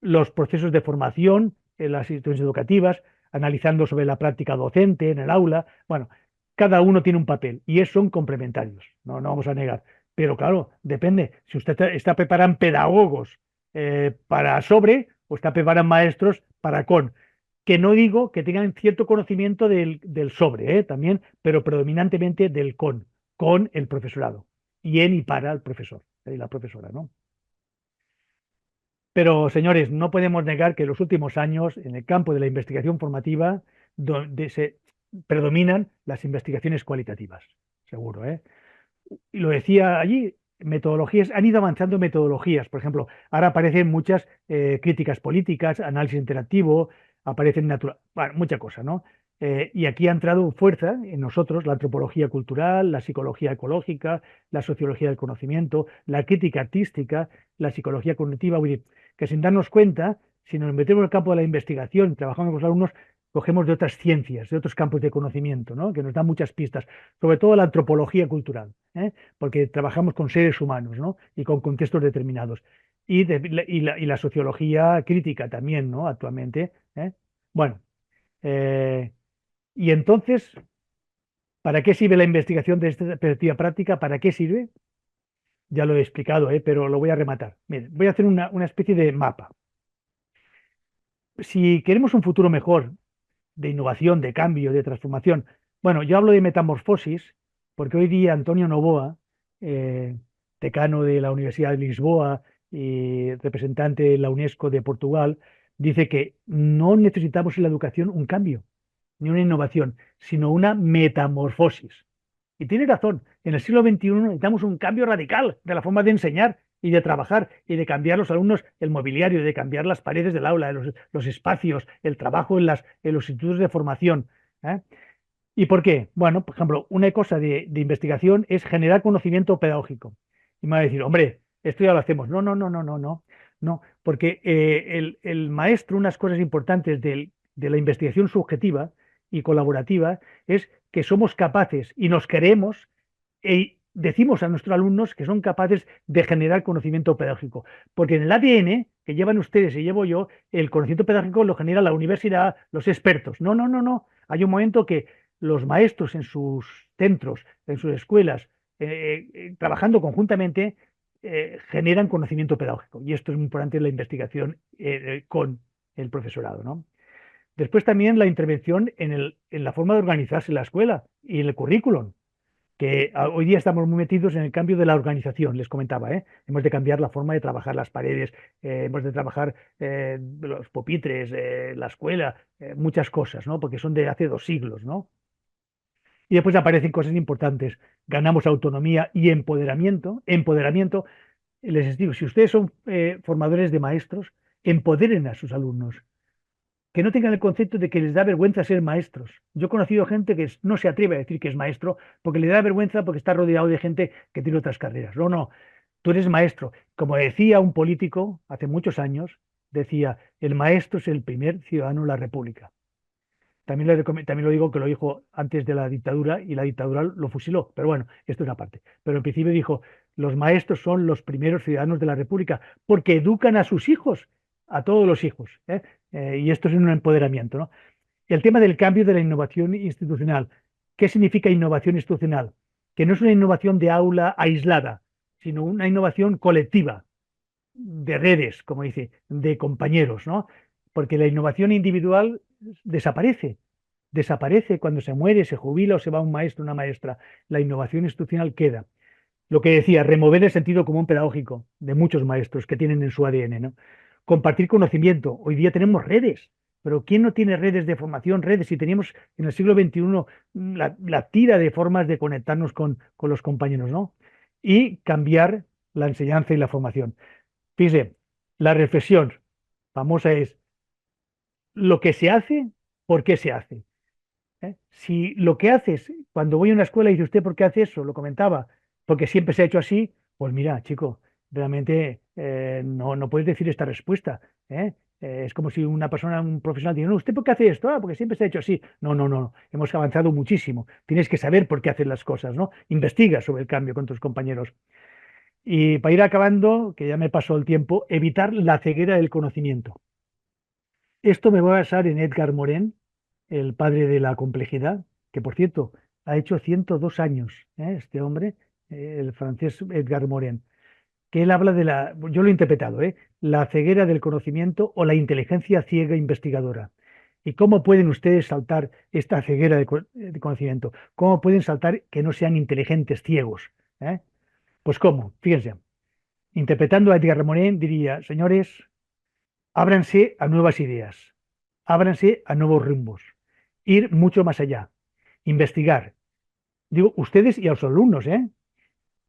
los procesos de formación en las instituciones educativas, analizando sobre la práctica docente en el aula. Bueno, cada uno tiene un papel y son complementarios, no vamos a negar. Pero claro, depende. Si usted está preparando pedagogos para sobre o está preparando maestros para con. Que no digo que tengan cierto conocimiento del sobre, también, pero predominantemente del con el profesorado y en y para el profesor y la profesora, ¿no? Pero, señores, no podemos negar que en los últimos años, en el campo de la investigación formativa, donde se predominan las investigaciones cualitativas, seguro, ¿eh? Y lo decía allí, metodologías, han ido avanzando metodologías. Por ejemplo, ahora aparecen muchas críticas políticas, análisis interactivo, aparecen bueno, mucha cosa, ¿no? Y aquí ha entrado fuerza en nosotros la antropología cultural, la psicología ecológica, la sociología del conocimiento, la crítica artística, la psicología cognitiva, que sin darnos cuenta, si nos metemos en el campo de la investigación, trabajando con los alumnos, cogemos de otras ciencias, de otros campos de conocimiento, ¿no? Que nos dan muchas pistas, sobre todo la antropología cultural, porque trabajamos con seres humanos, ¿no? Y con contextos determinados. Y la sociología crítica también, ¿no? Actualmente. Bueno, eh, y entonces, ¿para qué sirve la investigación desde esta perspectiva práctica? ¿Para qué sirve? Ya lo he explicado, pero lo voy a rematar. Miren, voy a hacer una especie de mapa. Si queremos un futuro mejor, de innovación, de cambio, de transformación. Bueno, yo hablo de metamorfosis porque hoy día Antonio Novoa, decano de la Universidad de Lisboa y representante de la UNESCO de Portugal, dice que no necesitamos en la educación un cambio, ni una innovación, sino una metamorfosis. Y tiene razón, en el siglo XXI necesitamos un cambio radical de la forma de enseñar y de trabajar y de cambiar los alumnos el mobiliario, de cambiar las paredes del aula, los espacios, el trabajo en los institutos de formación. ¿Y por qué? Bueno, por ejemplo, una cosa de investigación es generar conocimiento pedagógico. Y me va a decir, hombre, esto ya lo hacemos. No, no, no, no, no, no, no, porque el maestro, unas cosas importantes de la investigación subjetiva y colaborativa es que somos capaces y nos queremos y decimos a nuestros alumnos que son capaces de generar conocimiento pedagógico, porque en el ADN que llevan ustedes y llevo yo, el conocimiento pedagógico lo genera la universidad, los expertos. No, no, no, no. Hay un momento que los maestros en sus centros, en sus escuelas, trabajando conjuntamente, generan conocimiento pedagógico. Y esto es muy importante en la investigación con el profesorado, ¿no? Después también la intervención en la forma de organizarse la escuela y en el currículum, que hoy día estamos muy metidos en el cambio de la organización, les comentaba, hemos de cambiar la forma de trabajar las paredes, hemos de trabajar los pupitres, la escuela, muchas cosas, ¿no? Porque son de hace 2 siglos, ¿no? Y después aparecen cosas importantes, ganamos autonomía y empoderamiento. Empoderamiento, les digo, si ustedes son formadores de maestros, empoderen a sus alumnos, que no tengan el concepto de que les da vergüenza ser maestros. Yo he conocido gente que no se atreve a decir que es maestro porque le da vergüenza porque está rodeado de gente que tiene otras carreras. No, no, tú eres maestro. Como decía un político hace muchos años, decía, el maestro es el primer ciudadano de la República. También lo digo que lo dijo antes de la dictadura y la dictadura lo fusiló. Pero bueno, esto es aparte. Pero en principio dijo, los maestros son los primeros ciudadanos de la República porque educan a sus hijos, a todos los hijos. Y esto es un empoderamiento, ¿no? El tema del cambio de la innovación institucional. ¿Qué significa innovación institucional? Que no es una innovación de aula aislada, sino una innovación colectiva, de redes, como dice, de compañeros, ¿no? Porque la innovación individual desaparece cuando se muere, se jubila o se va un maestro o una maestra. La innovación institucional queda. Lo que decía, remover el sentido común pedagógico de muchos maestros que tienen en su ADN, ¿no? Compartir conocimiento. Hoy día tenemos redes, pero ¿quién no tiene redes de formación, redes? Si teníamos en el siglo XXI la tira de formas de conectarnos con los compañeros, ¿no? Y cambiar la enseñanza y la formación. Fíjese, la reflexión famosa es lo que se hace, ¿por qué se hace? Si lo que haces, cuando voy a una escuela y dice usted, ¿por qué hace eso? Lo comentaba, porque siempre se ha hecho así, pues mira, chico, realmente no puedes decir esta respuesta. Es como si una persona, un profesional dice, no, ¿usted por qué hace esto? Ah, porque siempre se ha hecho así. No, no, no, hemos avanzado muchísimo. Tienes que saber por qué haces las cosas, ¿no? Investiga sobre el cambio con tus compañeros. Y para ir acabando, que ya me pasó el tiempo, evitar la ceguera del conocimiento. Esto me voy a basar en Edgar Morin, el padre de la complejidad, que por cierto ha hecho 102 años, este hombre, el francés Edgar Morin, que él habla de yo lo he interpretado, la ceguera del conocimiento o la inteligencia ciega investigadora. ¿Y cómo pueden ustedes saltar esta ceguera de conocimiento? ¿Cómo pueden saltar que no sean inteligentes ciegos? ¿Eh? Pues cómo, fíjense, interpretando a Edgar Morin diría, señores, ábranse a nuevas ideas, ábranse a nuevos rumbos, ir mucho más allá, investigar. Digo, ustedes y a los alumnos,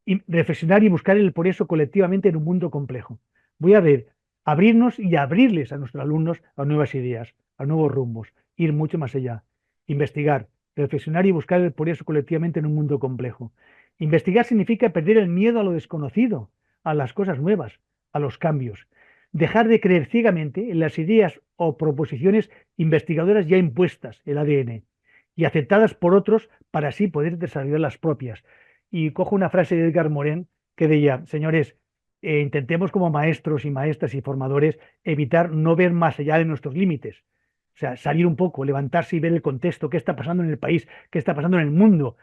y reflexionar y buscar el progreso colectivamente en un mundo complejo. Voy a ver, abrirnos y abrirles a nuestros alumnos a nuevas ideas, a nuevos rumbos, ir mucho más allá, investigar, reflexionar y buscar el progreso colectivamente en un mundo complejo. Investigar significa perder el miedo a lo desconocido, a las cosas nuevas, a los cambios. Dejar de creer ciegamente en las ideas o proposiciones investigadoras ya impuestas, el ADN, y aceptadas por otros para así poder desarrollar las propias. Y cojo una frase de Edgar Morin que decía, señores, intentemos como maestros y maestras y formadores evitar no ver más allá de nuestros límites. O sea, salir un poco, levantarse y ver el contexto, qué está pasando en el país, qué está pasando en el mundo.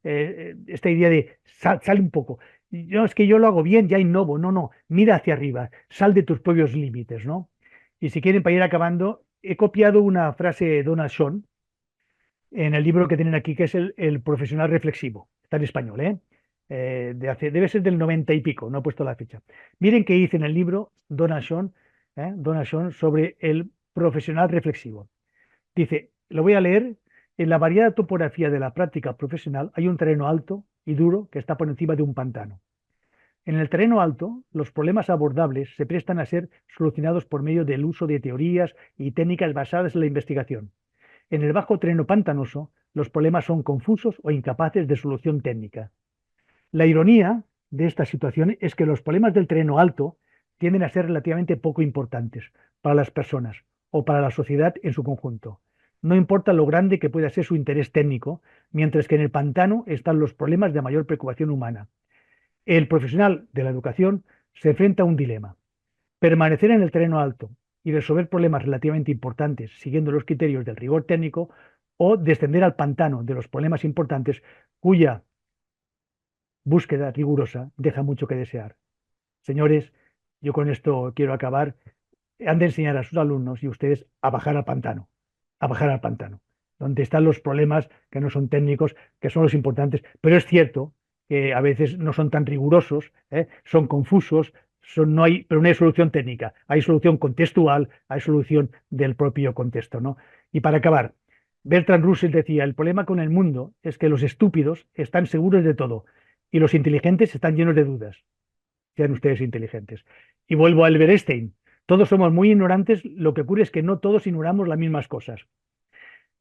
Esta idea de sal un poco. Yo es que yo lo hago bien, ya innovo. No, no, mira hacia arriba, sal de tus propios límites, ¿no? Y si quieren, para ir acabando, he copiado una frase de Donald Schoen en el libro que tienen aquí, que es el profesional reflexivo. Está en español, ¿eh? Debe ser del 90 y pico, no he puesto la fecha. Miren qué dice en el libro Donald Schoen sobre el profesional reflexivo. Dice, lo voy a leer, en la variada topografía de la práctica profesional hay un terreno alto y duro que está por encima de un pantano. En el terreno alto, los problemas abordables se prestan a ser solucionados por medio del uso de teorías y técnicas basadas en la investigación. En el bajo terreno pantanoso, los problemas son confusos o incapaces de solución técnica. La ironía de esta situación es que los problemas del terreno alto tienden a ser relativamente poco importantes para las personas o para la sociedad en su conjunto. No importa lo grande que pueda ser su interés técnico, mientras que en el pantano están los problemas de mayor preocupación humana. El profesional de la educación se enfrenta a un dilema: permanecer en el terreno alto y resolver problemas relativamente importantes siguiendo los criterios del rigor técnico, o descender al pantano de los problemas importantes cuya búsqueda rigurosa deja mucho que desear. Señores, yo con esto quiero acabar. Han de enseñar a sus alumnos y ustedes a bajar al pantano, donde están los problemas que no son técnicos, que son los importantes, pero es cierto que a veces no son tan rigurosos, son confusos, pero no hay solución técnica, hay solución contextual, hay solución del propio contexto, ¿no? Y para acabar, Bertrand Russell decía, el problema con el mundo es que los estúpidos están seguros de todo y los inteligentes están llenos de dudas. Sean ustedes inteligentes. Y vuelvo a Albert Einstein. Todos somos muy ignorantes, lo que ocurre es que no todos ignoramos las mismas cosas.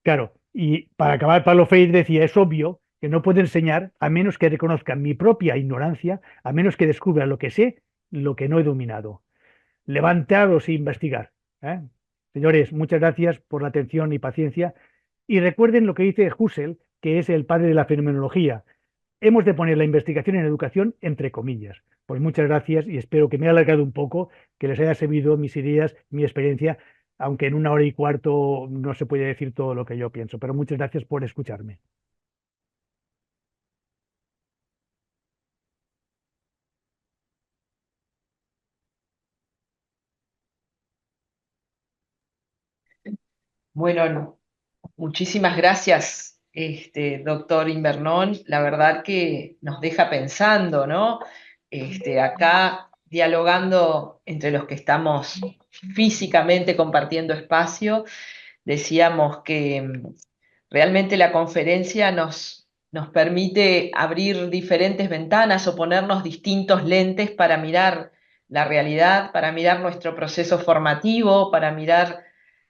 Claro, y para acabar, Paulo Freire decía, es obvio que no puedo enseñar a menos que reconozca mi propia ignorancia, a menos que descubra lo que sé, lo que no he dominado. Levantaros e investigar. Señores, muchas gracias por la atención y paciencia. Y recuerden lo que dice Husserl, que es el padre de la fenomenología. Hemos de poner la investigación en educación entre comillas. Pues muchas gracias y espero que me haya alargado un poco, que les haya servido mis ideas, mi experiencia, aunque en 1 hora y cuarto no se puede decir todo lo que yo pienso, pero muchas gracias por escucharme. Bueno, muchísimas gracias, doctor Invernón. La verdad que nos deja pensando, ¿no? Acá dialogando entre los que estamos físicamente compartiendo espacio, decíamos que realmente la conferencia nos permite abrir diferentes ventanas o ponernos distintos lentes para mirar la realidad, para mirar nuestro proceso formativo, para mirar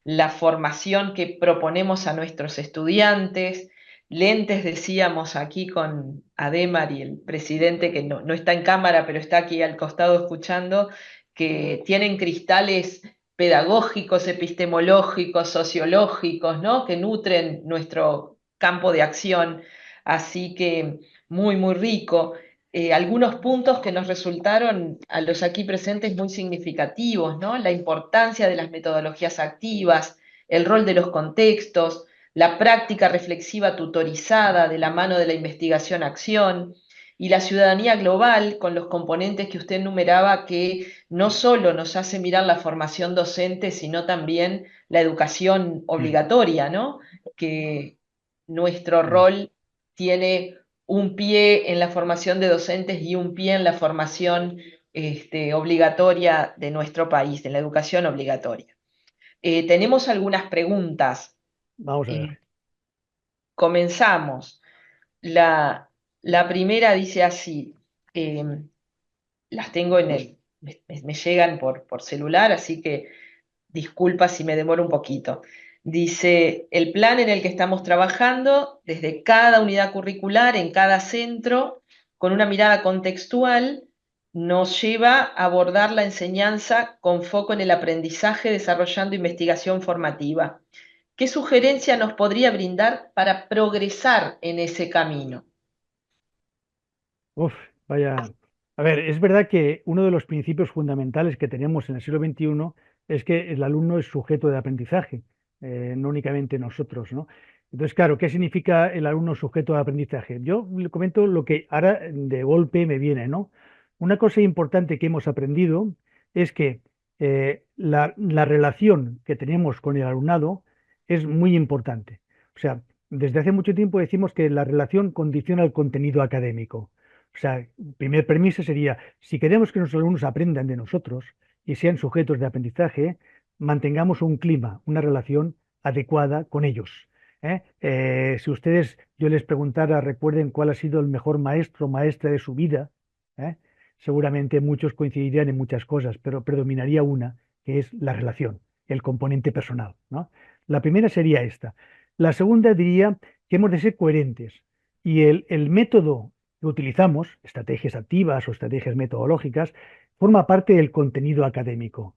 la formación que proponemos a nuestros estudiantes. Lentes, decíamos aquí con Ademar y el presidente, que no está en cámara, pero está aquí al costado escuchando, que tienen cristales pedagógicos, epistemológicos, sociológicos, ¿no? Que nutren nuestro campo de acción. Así que muy, muy rico. Algunos puntos que nos resultaron a los aquí presentes muy significativos, ¿no? La importancia de las metodologías activas, el rol de los contextos, la práctica reflexiva tutorizada de la mano de la investigación-acción y la ciudadanía global con los componentes que usted enumeraba que no solo nos hace mirar la formación docente, sino también la educación obligatoria, ¿no? Que nuestro rol tiene un pie en la formación de docentes y un pie en la formación obligatoria de nuestro país, de la educación obligatoria. Tenemos algunas preguntas. Vamos a ver. Comenzamos. La primera dice así, las tengo me llegan por celular, así que disculpa si me demoro un poquito. Dice, el plan en el que estamos trabajando, desde cada unidad curricular, en cada centro, con una mirada contextual, nos lleva a abordar la enseñanza con foco en el aprendizaje, desarrollando investigación formativa. ¿Qué sugerencia nos podría brindar para progresar en ese camino? Uf, vaya. A ver, es verdad que uno de los principios fundamentales que tenemos en el siglo XXI es que el alumno es sujeto de aprendizaje, no únicamente nosotros, ¿no? Entonces, claro, ¿qué significa el alumno sujeto de aprendizaje? Yo le comento lo que ahora de golpe me viene, ¿no? Una cosa importante que hemos aprendido es que la relación que tenemos con el alumnado es muy importante. O sea, desde hace mucho tiempo decimos que la relación condiciona el contenido académico. O sea, primer premisa sería, si queremos que nuestros alumnos aprendan de nosotros y sean sujetos de aprendizaje, mantengamos un clima, una relación adecuada con ellos. Si ustedes, yo les preguntara, recuerden cuál ha sido el mejor maestro o maestra de su vida, ¿eh? Seguramente muchos coincidirían en muchas cosas, pero predominaría una, que es la relación, el componente personal, ¿no? La primera sería esta. La segunda diría que hemos de ser coherentes y el método que utilizamos, estrategias activas o estrategias metodológicas, forma parte del contenido académico.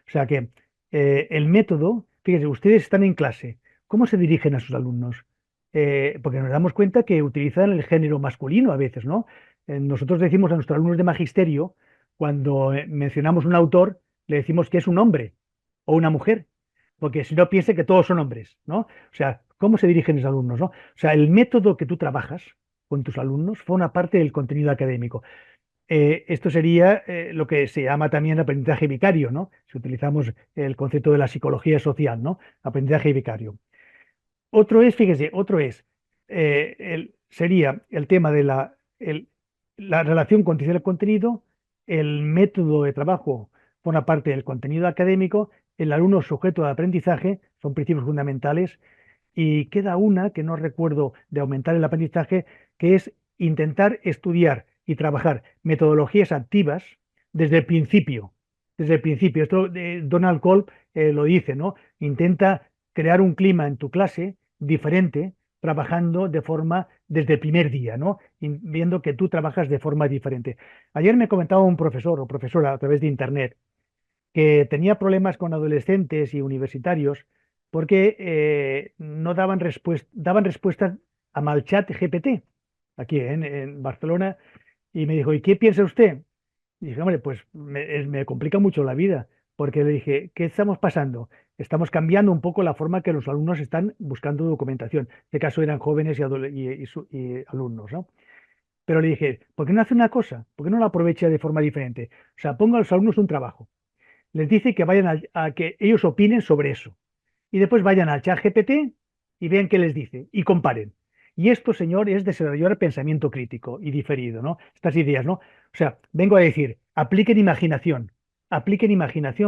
O sea que el método, fíjense, ustedes están en clase, ¿cómo se dirigen a sus alumnos? Porque nos damos cuenta que utilizan el género masculino a veces, ¿no? Nosotros decimos a nuestros alumnos de magisterio, cuando mencionamos un autor, le decimos que es un hombre o una mujer, porque si no piense que todos son hombres, ¿no? O sea, ¿cómo se dirigen los alumnos, no? O sea, el método que tú trabajas con tus alumnos forma parte del contenido académico. Esto sería lo que se llama también aprendizaje vicario, ¿no? Si utilizamos el concepto de la psicología social, ¿no? Aprendizaje vicario. Otro es, fíjese, otro es, sería el tema de la relación condición-contenido, el método de trabajo forma parte del contenido académico, el alumno sujeto de aprendizaje, son principios fundamentales, y queda una que no recuerdo de aumentar el aprendizaje, que es intentar estudiar y trabajar metodologías activas desde el principio. Desde el principio. Esto Donald Kolb lo dice, ¿no? Intenta crear un clima en tu clase diferente, trabajando de forma desde el primer día, ¿no? Viendo que tú trabajas de forma diferente. Ayer me comentaba un profesor o profesora a través de internet que tenía problemas con adolescentes y universitarios porque no daban respuestas a Malchat GPT aquí en Barcelona, y me dijo, ¿y qué piensa usted? Y dije, hombre, pues me complica mucho la vida, porque le dije, ¿qué estamos pasando? Estamos cambiando un poco la forma que los alumnos están buscando documentación. En este caso eran jóvenes y alumnos, ¿no? Pero le dije, ¿por qué no hace una cosa? ¿Por qué no la aprovecha de forma diferente? O sea, ponga a los alumnos un trabajo. Les dice que vayan a que ellos opinen sobre eso. Y después vayan al chat GPT y vean qué les dice y comparen. Y esto, señor, es desarrollar pensamiento crítico y diferido, ¿no? Estas ideas, ¿no? O sea, vengo a decir, apliquen imaginación,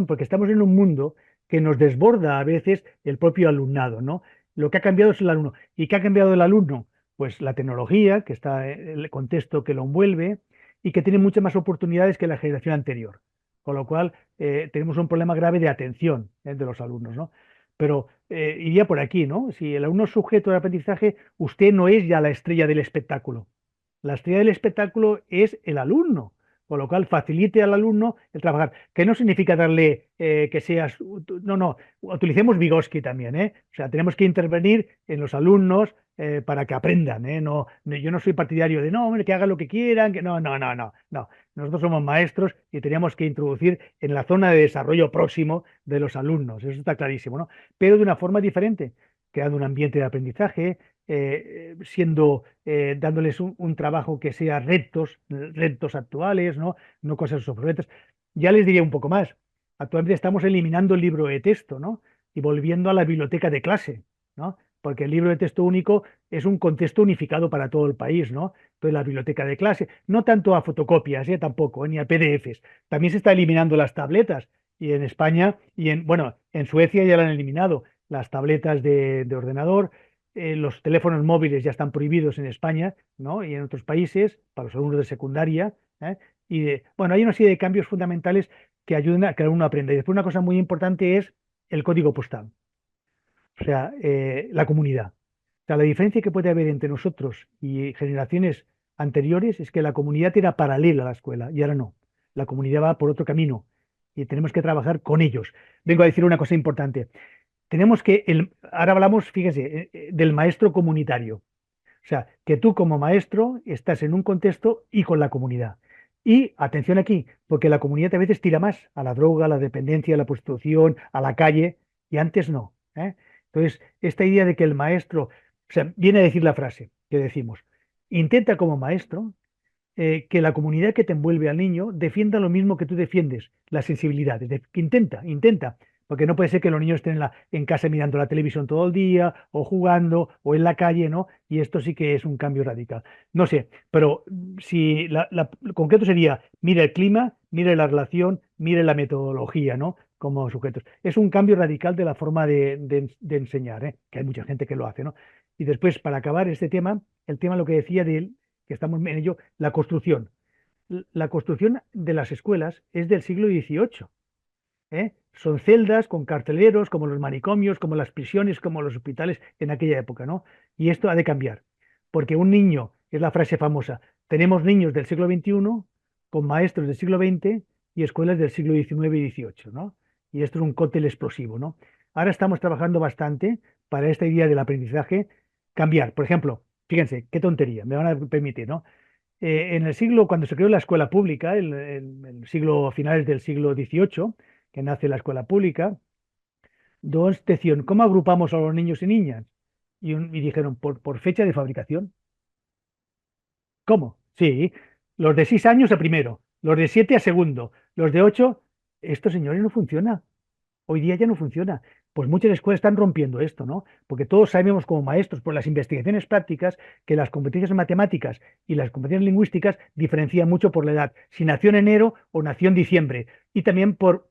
porque estamos en un mundo que nos desborda a veces el propio alumnado, ¿no? Lo que ha cambiado es el alumno. ¿Y qué ha cambiado el alumno? Pues la tecnología, que está en el contexto que lo envuelve y que tiene muchas más oportunidades que la generación anterior. Con lo cual, tenemos un problema grave de atención de los alumnos, ¿no? Pero iría por aquí, ¿no? Si el alumno es sujeto de aprendizaje, usted no es ya la estrella del espectáculo. La estrella del espectáculo es el alumno, con lo cual facilite al alumno el trabajar, que no significa darle que seas, no, utilicemos Vygotsky también, ¿eh? O sea, tenemos que intervenir en los alumnos para que aprendan, ¿eh? Yo no soy partidario de, no, hombre, que hagan lo que quieran, que no. Nosotros somos maestros y teníamos que introducir en la zona de desarrollo próximo de los alumnos, eso está clarísimo, ¿no? Pero de una forma diferente, creando un ambiente de aprendizaje, dándoles un trabajo que sea retos actuales, ¿no? No cosas obsoletas. Ya les diría un poco más. Actualmente estamos eliminando el libro de texto, ¿no? Y volviendo a la biblioteca de clase, ¿no? Porque el libro de texto único es un contexto unificado para todo el país, ¿no? Entonces, la biblioteca de clase, no tanto a fotocopias, tampoco, ni a PDFs. También se está eliminando las tabletas. Y en España, bueno, en Suecia ya lo han eliminado, las tabletas de ordenador. Los teléfonos móviles ya están prohibidos en España, ¿no? Y en otros países, para los alumnos de secundaria. Bueno, hay una serie de cambios fundamentales que ayuden a que el alumno aprenda. Y después una cosa muy importante es el código postal, o sea, la comunidad. O sea, la diferencia que puede haber entre nosotros y generaciones anteriores es que la comunidad era paralela a la escuela y ahora no. La comunidad va por otro camino y tenemos que trabajar con ellos. Vengo a decir una cosa importante. Ahora hablamos, fíjese, del maestro comunitario. O sea, que tú como maestro estás en un contexto y con la comunidad. Y atención aquí, porque la comunidad a veces tira más a la droga, a la dependencia, a la prostitución, a la calle, y antes no. Entonces, esta idea de que el maestro, o sea, viene a decir la frase que decimos, intenta como maestro que la comunidad que te envuelve al niño defienda lo mismo que tú defiendes, las sensibilidades. Intenta, porque no puede ser que los niños estén en casa mirando la televisión todo el día, o jugando, o en la calle, ¿no? Y esto sí que es un cambio radical. No sé, pero si lo concreto sería, mire el clima, mire la relación, mire la metodología, ¿no? Como sujetos. Es un cambio radical de la forma de enseñar, ¿eh? Que hay mucha gente que lo hace, ¿no? Y después, para acabar este tema, el tema lo que decía que estamos en ello, la construcción. La construcción de las escuelas es del siglo XVIII. Son celdas con carceleros, como los manicomios, como las prisiones, como los hospitales en aquella época, ¿no? Y esto ha de cambiar, porque un niño, es la frase famosa, tenemos niños del siglo XXI con maestros del siglo XX y escuelas del siglo XIX y XVIII, ¿no? Y esto es un cóctel explosivo, ¿no? Ahora estamos trabajando bastante para esta idea del aprendizaje cambiar. Por ejemplo, fíjense, qué tontería, me van a permitir, ¿no? Cuando se creó la escuela pública, el siglo, finales del siglo XVIII, que nace la escuela pública, decían, ¿cómo agrupamos a los niños y niñas? Y dijeron, por fecha de fabricación. ¿Cómo? Sí, los de 6 años a primero, los de 7 a segundo, los de 8, esto, señores, no funciona. Hoy día ya no funciona. Pues muchas escuelas están rompiendo esto, ¿no? Porque todos sabemos como maestros por las investigaciones prácticas que las competencias matemáticas y las competencias lingüísticas diferencian mucho por la edad, si nació en enero o nació en diciembre, y también por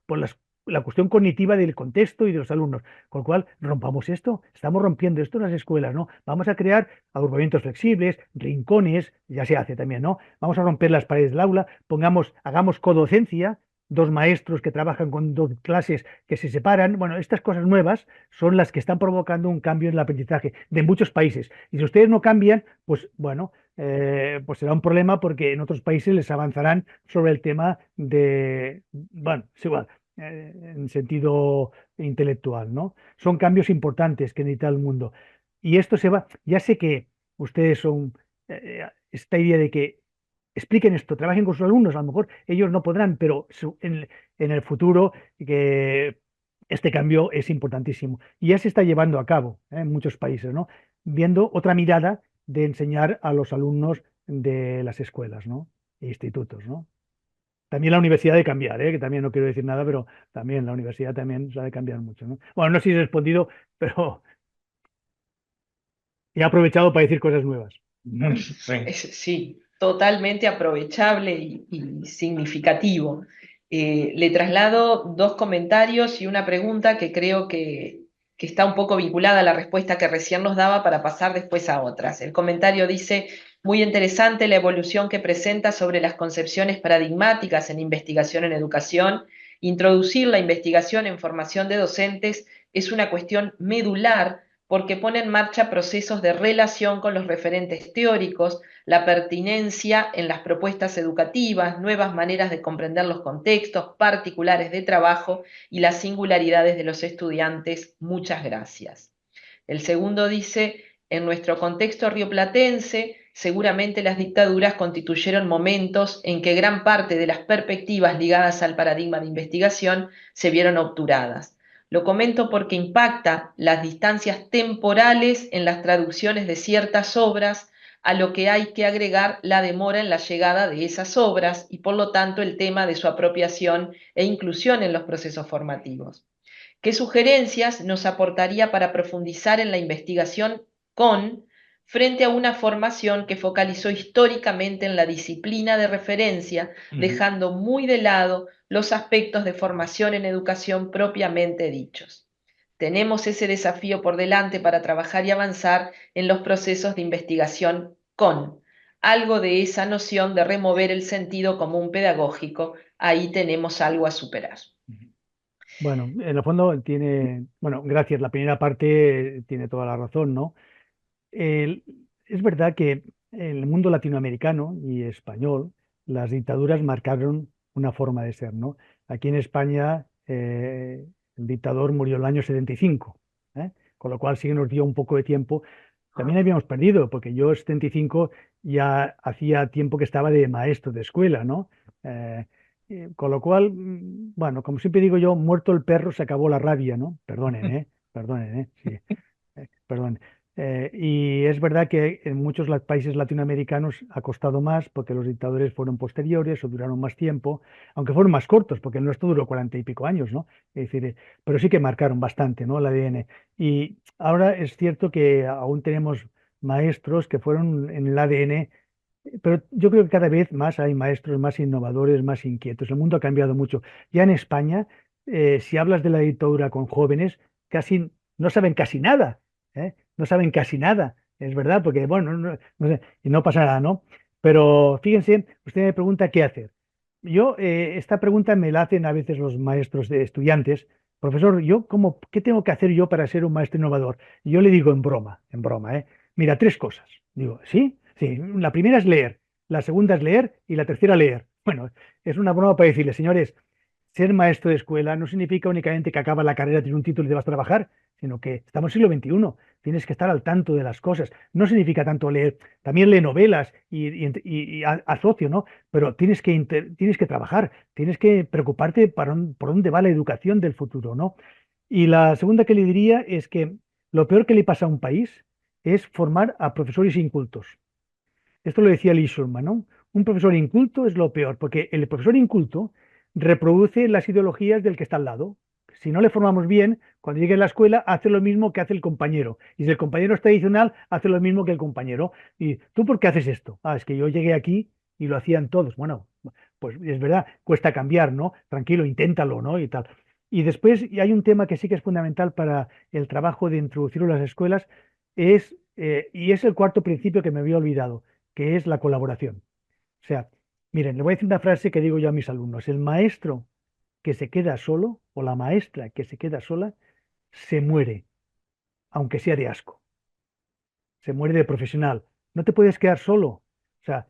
la cuestión cognitiva del contexto y de los alumnos. Con lo cual, rompamos esto, estamos rompiendo esto en las escuelas, ¿no? Vamos a crear agrupamientos flexibles, rincones, ya se hace también, ¿no? Vamos a romper las paredes del aula, hagamos codocencia, 2 maestros que trabajan con 2 clases que se separan. Bueno, estas cosas nuevas son las que están provocando un cambio en el aprendizaje de muchos países. Y si ustedes no cambian, pues bueno, pues será un problema porque en otros países les avanzarán sobre el tema bueno, es igual, en sentido intelectual, ¿no? Son cambios importantes que necesita el mundo. Y esto ya sé que ustedes son esta idea de que expliquen esto, trabajen con sus alumnos, a lo mejor ellos no podrán, pero en el futuro que este cambio es importantísimo. Y ya se está llevando a cabo en muchos países, ¿no? Viendo otra mirada de enseñar a los alumnos de las escuelas, ¿no? E institutos, ¿no? También la universidad ha de cambiar, que también no quiero decir nada, pero también la universidad también se ha de cambiar mucho, ¿no? Bueno, no sé si he respondido, pero he aprovechado para decir cosas nuevas. Sí, totalmente aprovechable y significativo. Le traslado 2 comentarios y una pregunta que creo que está un poco vinculada a la respuesta que recién nos daba para pasar después a otras. El comentario dice, muy interesante la evolución que presenta sobre las concepciones paradigmáticas en investigación en educación. Introducir la investigación en formación de docentes es una cuestión medular porque pone en marcha procesos de relación con los referentes teóricos, la pertinencia en las propuestas educativas, nuevas maneras de comprender los contextos particulares de trabajo y las singularidades de los estudiantes. Muchas gracias. El segundo dice, en nuestro contexto rioplatense, seguramente las dictaduras constituyeron momentos en que gran parte de las perspectivas ligadas al paradigma de investigación se vieron obturadas. Lo comento porque impacta las distancias temporales en las traducciones de ciertas obras, a lo que hay que agregar la demora en la llegada de esas obras y por lo tanto el tema de su apropiación e inclusión en los procesos formativos. ¿Qué sugerencias nos aportaría para profundizar en la investigación frente a una formación que focalizó históricamente en la disciplina de referencia, dejando muy de lado los aspectos de formación en educación propiamente dichos? Tenemos ese desafío por delante para trabajar y avanzar en los procesos de investigación algo de esa noción de remover el sentido común pedagógico. Ahí tenemos algo a superar. Bueno, en el fondo tiene, bueno, gracias. La primera parte tiene toda la razón, ¿no? El- es verdad que en el mundo latinoamericano y español, las dictaduras marcaron una forma de ser, ¿no? Aquí en España, el dictador murió en el año 75, ¿eh? Con lo cual sí que nos dio un poco de tiempo. También habíamos perdido, porque yo en 75 ya hacía tiempo que estaba de maestro de escuela, ¿no? Eh, con lo cual, bueno, como siempre digo yo, muerto el perro se acabó la rabia, ¿no? Perdonen, ¿eh? Perdonen, ¿eh? Sí, perdón. Y es verdad que en muchos países latinoamericanos ha costado más porque los dictadores fueron posteriores o duraron más tiempo, aunque fueron más cortos, porque el nuestro duró 40 y pico años, ¿no? Es decir, pero sí que marcaron bastante, ¿no? El ADN. Y ahora es cierto que aún tenemos maestros que fueron en el ADN, pero yo creo que cada vez más hay maestros más innovadores, más inquietos. El mundo ha cambiado mucho. Ya en España, si hablas de la dictadura con jóvenes, casi no saben casi nada, ¿eh? No saben casi nada, es verdad, porque bueno, no sé, y no pasa nada, ¿no? Pero fíjense, usted me pregunta qué hacer. Yo, esta pregunta me la hacen a veces los maestros de estudiantes. Profesor, ¿qué tengo que hacer yo para ser un maestro innovador? Y yo le digo en broma, ¿eh? Mira, tres cosas. Digo, ¿sí? Sí, la primera es leer, la segunda es leer y la tercera leer. Bueno, es una broma para decirles, señores, ser maestro de escuela no significa únicamente que acabas la carrera, tienes un título y te vas a trabajar, sino que estamos en el siglo XXI, tienes que estar al tanto de las cosas. No significa tanto leer, también lee novelas y asocio, ¿no? Pero tienes que trabajar, tienes que preocuparte por dónde va la educación del futuro, ¿no? Y la segunda que le diría es que lo peor que le pasa a un país es formar a profesores incultos. Esto lo decía Lee Shulman, ¿no? Un profesor inculto es lo peor, porque el profesor inculto reproduce las ideologías del que está al lado. Si no le formamos bien, cuando llegue a la escuela hace lo mismo que hace el compañero. Y si el compañero es tradicional, hace lo mismo que el compañero. ¿Y tú por qué haces esto? Ah, es que yo llegué aquí y lo hacían todos. Bueno, pues es verdad, cuesta cambiar, ¿no? Tranquilo, inténtalo, ¿no? Y tal. Y después y hay un tema que sí que es fundamental para el trabajo de introducirlo en las escuelas, y es el cuarto principio que me había olvidado, que es la colaboración. O sea, miren, le voy a decir una frase que digo yo a mis alumnos. El maestro que se queda solo o la maestra que se queda sola se muere, aunque sea de asco. Se muere de profesional. No te puedes quedar solo. O sea,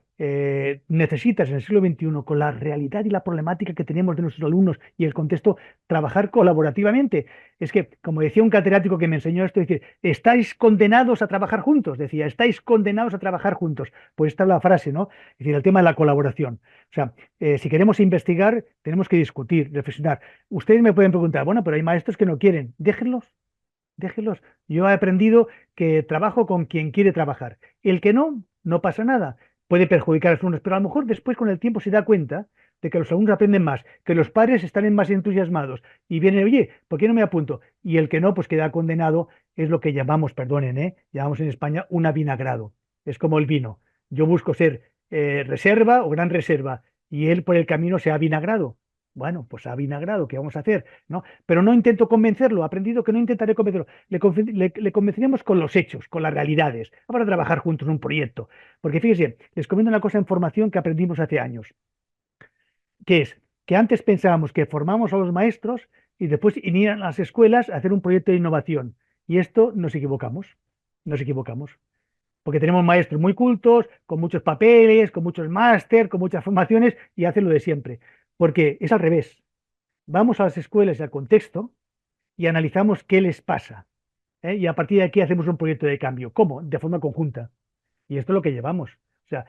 necesitas en el siglo XXI, con la realidad y la problemática que tenemos de nuestros alumnos y el contexto, trabajar colaborativamente. Es que, como decía un catedrático que me enseñó esto, decir, estáis condenados a trabajar juntos. Decía, estáis condenados a trabajar juntos. Pues esta es la frase, ¿no? Es decir, el tema de la colaboración. O sea, si queremos investigar, tenemos que discutir, reflexionar. Ustedes me pueden preguntar, bueno, pero hay maestros que no quieren. Déjenlos. Déjenlos. Yo he aprendido que trabajo con quien quiere trabajar. El que no, no pasa nada. Puede perjudicar a los alumnos, pero a lo mejor después con el tiempo se da cuenta de que los alumnos aprenden más, que los padres están más entusiasmados y vienen, oye, ¿por qué no me apunto? Y el que no, pues queda condenado, es lo que llamamos, perdonen, llamamos en España un avinagrado. Es como el vino. Yo busco ser reserva o gran reserva y él por el camino se ha avinagrado. Bueno, pues ha vinagrado, ¿qué vamos a hacer? ¿No? Pero no intento convencerlo, he aprendido que no intentaré convencerlo. Le convenceremos con los hechos, con las realidades. Vamos a trabajar juntos en un proyecto. Porque fíjense, les comento una cosa en formación que aprendimos hace años, que es que antes pensábamos que formamos a los maestros y después irían a las escuelas a hacer un proyecto de innovación. Y esto nos equivocamos, nos equivocamos. Porque tenemos maestros muy cultos, con muchos papeles, con muchos máster, con muchas formaciones y hacen lo de siempre. Porque es al revés. Vamos a las escuelas y al contexto y analizamos qué les pasa. Y a partir de aquí hacemos un proyecto de cambio. ¿Cómo? De forma conjunta. Y esto es lo que llevamos. O sea,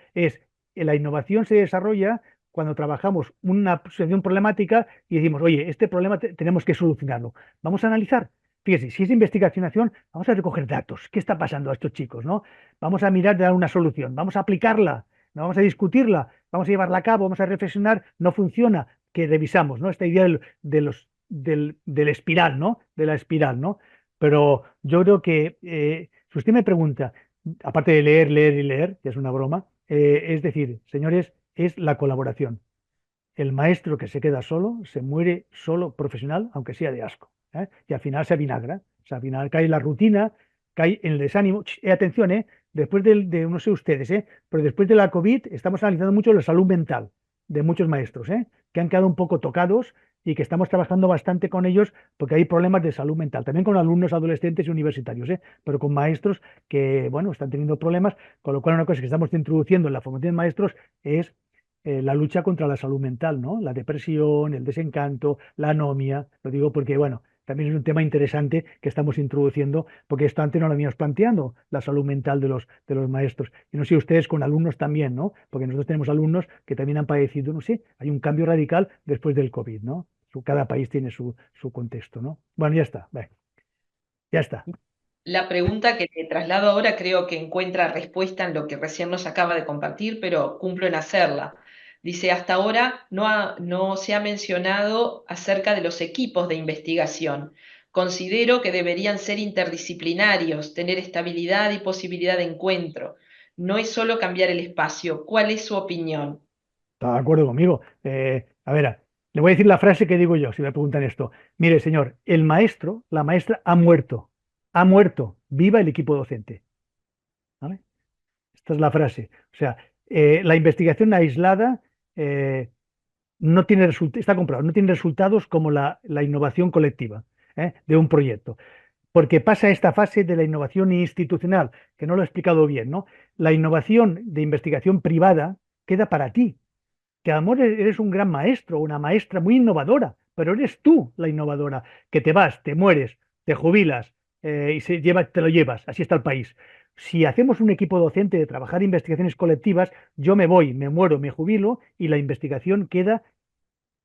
la innovación se desarrolla cuando trabajamos una situación problemática y decimos, oye, este problema tenemos que solucionarlo. Vamos a analizar. Fíjese, si es investigación, vamos a recoger datos. ¿Qué está pasando a estos chicos? ¿No? Vamos a mirar de dar una solución. Vamos a aplicarla. No vamos a discutirla. Vamos a llevarla a cabo. Vamos a reflexionar. No funciona. Que revisamos, ¿no? Esta idea del espiral, ¿no? De la espiral, ¿no? Pero yo creo que si usted me pregunta, aparte de leer, leer y leer, que es una broma, es decir, señores, es la colaboración. El maestro que se queda solo, se muere solo profesional, aunque sea de asco. Y al final se avinagra. O sea, al final cae en la rutina, cae en el desánimo. Atención, después no sé ustedes, pero después de la COVID estamos analizando mucho la salud mental de muchos maestros, que han quedado un poco tocados y que estamos trabajando bastante con ellos porque hay problemas de salud mental, también con alumnos adolescentes y universitarios, pero con maestros que, bueno, están teniendo problemas, con lo cual una cosa que estamos introduciendo en la formación de maestros es la lucha contra la salud mental, ¿no? La depresión, el desencanto, la anomia, lo digo porque, bueno, también es un tema interesante que estamos introduciendo, porque esto antes no lo habíamos planteado, la salud mental de los maestros. Y no sé ustedes con alumnos también, ¿no? Porque nosotros tenemos alumnos que también han padecido, no sé, hay un cambio radical después del COVID, ¿no? Cada país tiene su contexto, ¿no? Bueno, ya está, ya está. La pregunta que te traslado ahora creo que encuentra respuesta en lo que recién nos acaba de compartir, pero cumplo en hacerla. Dice, hasta ahora no se ha mencionado acerca de los equipos de investigación. Considero que deberían ser interdisciplinarios, tener estabilidad y posibilidad de encuentro. No es solo cambiar el espacio. ¿Cuál es su opinión? ¿Está de acuerdo conmigo? A ver, le voy a decir la frase que digo yo, si me preguntan esto. Mire, señor, el maestro, la maestra ha muerto. Ha muerto. Viva el equipo docente. ¿Vale? Esta es la frase. O sea, la investigación aislada no tiene está comprobado, no tiene resultados como la innovación colectiva de un proyecto. Porque pasa esta fase de la innovación institucional, que no lo he explicado bien, ¿no? La innovación de investigación privada queda para ti, que a lo mejor eres un gran maestro o una maestra muy innovadora, pero eres tú la innovadora, que te vas, te mueres, te jubilas y te lo llevas, así está el país. Si hacemos un equipo docente de trabajar investigaciones colectivas, yo me voy, me muero, me jubilo y la investigación queda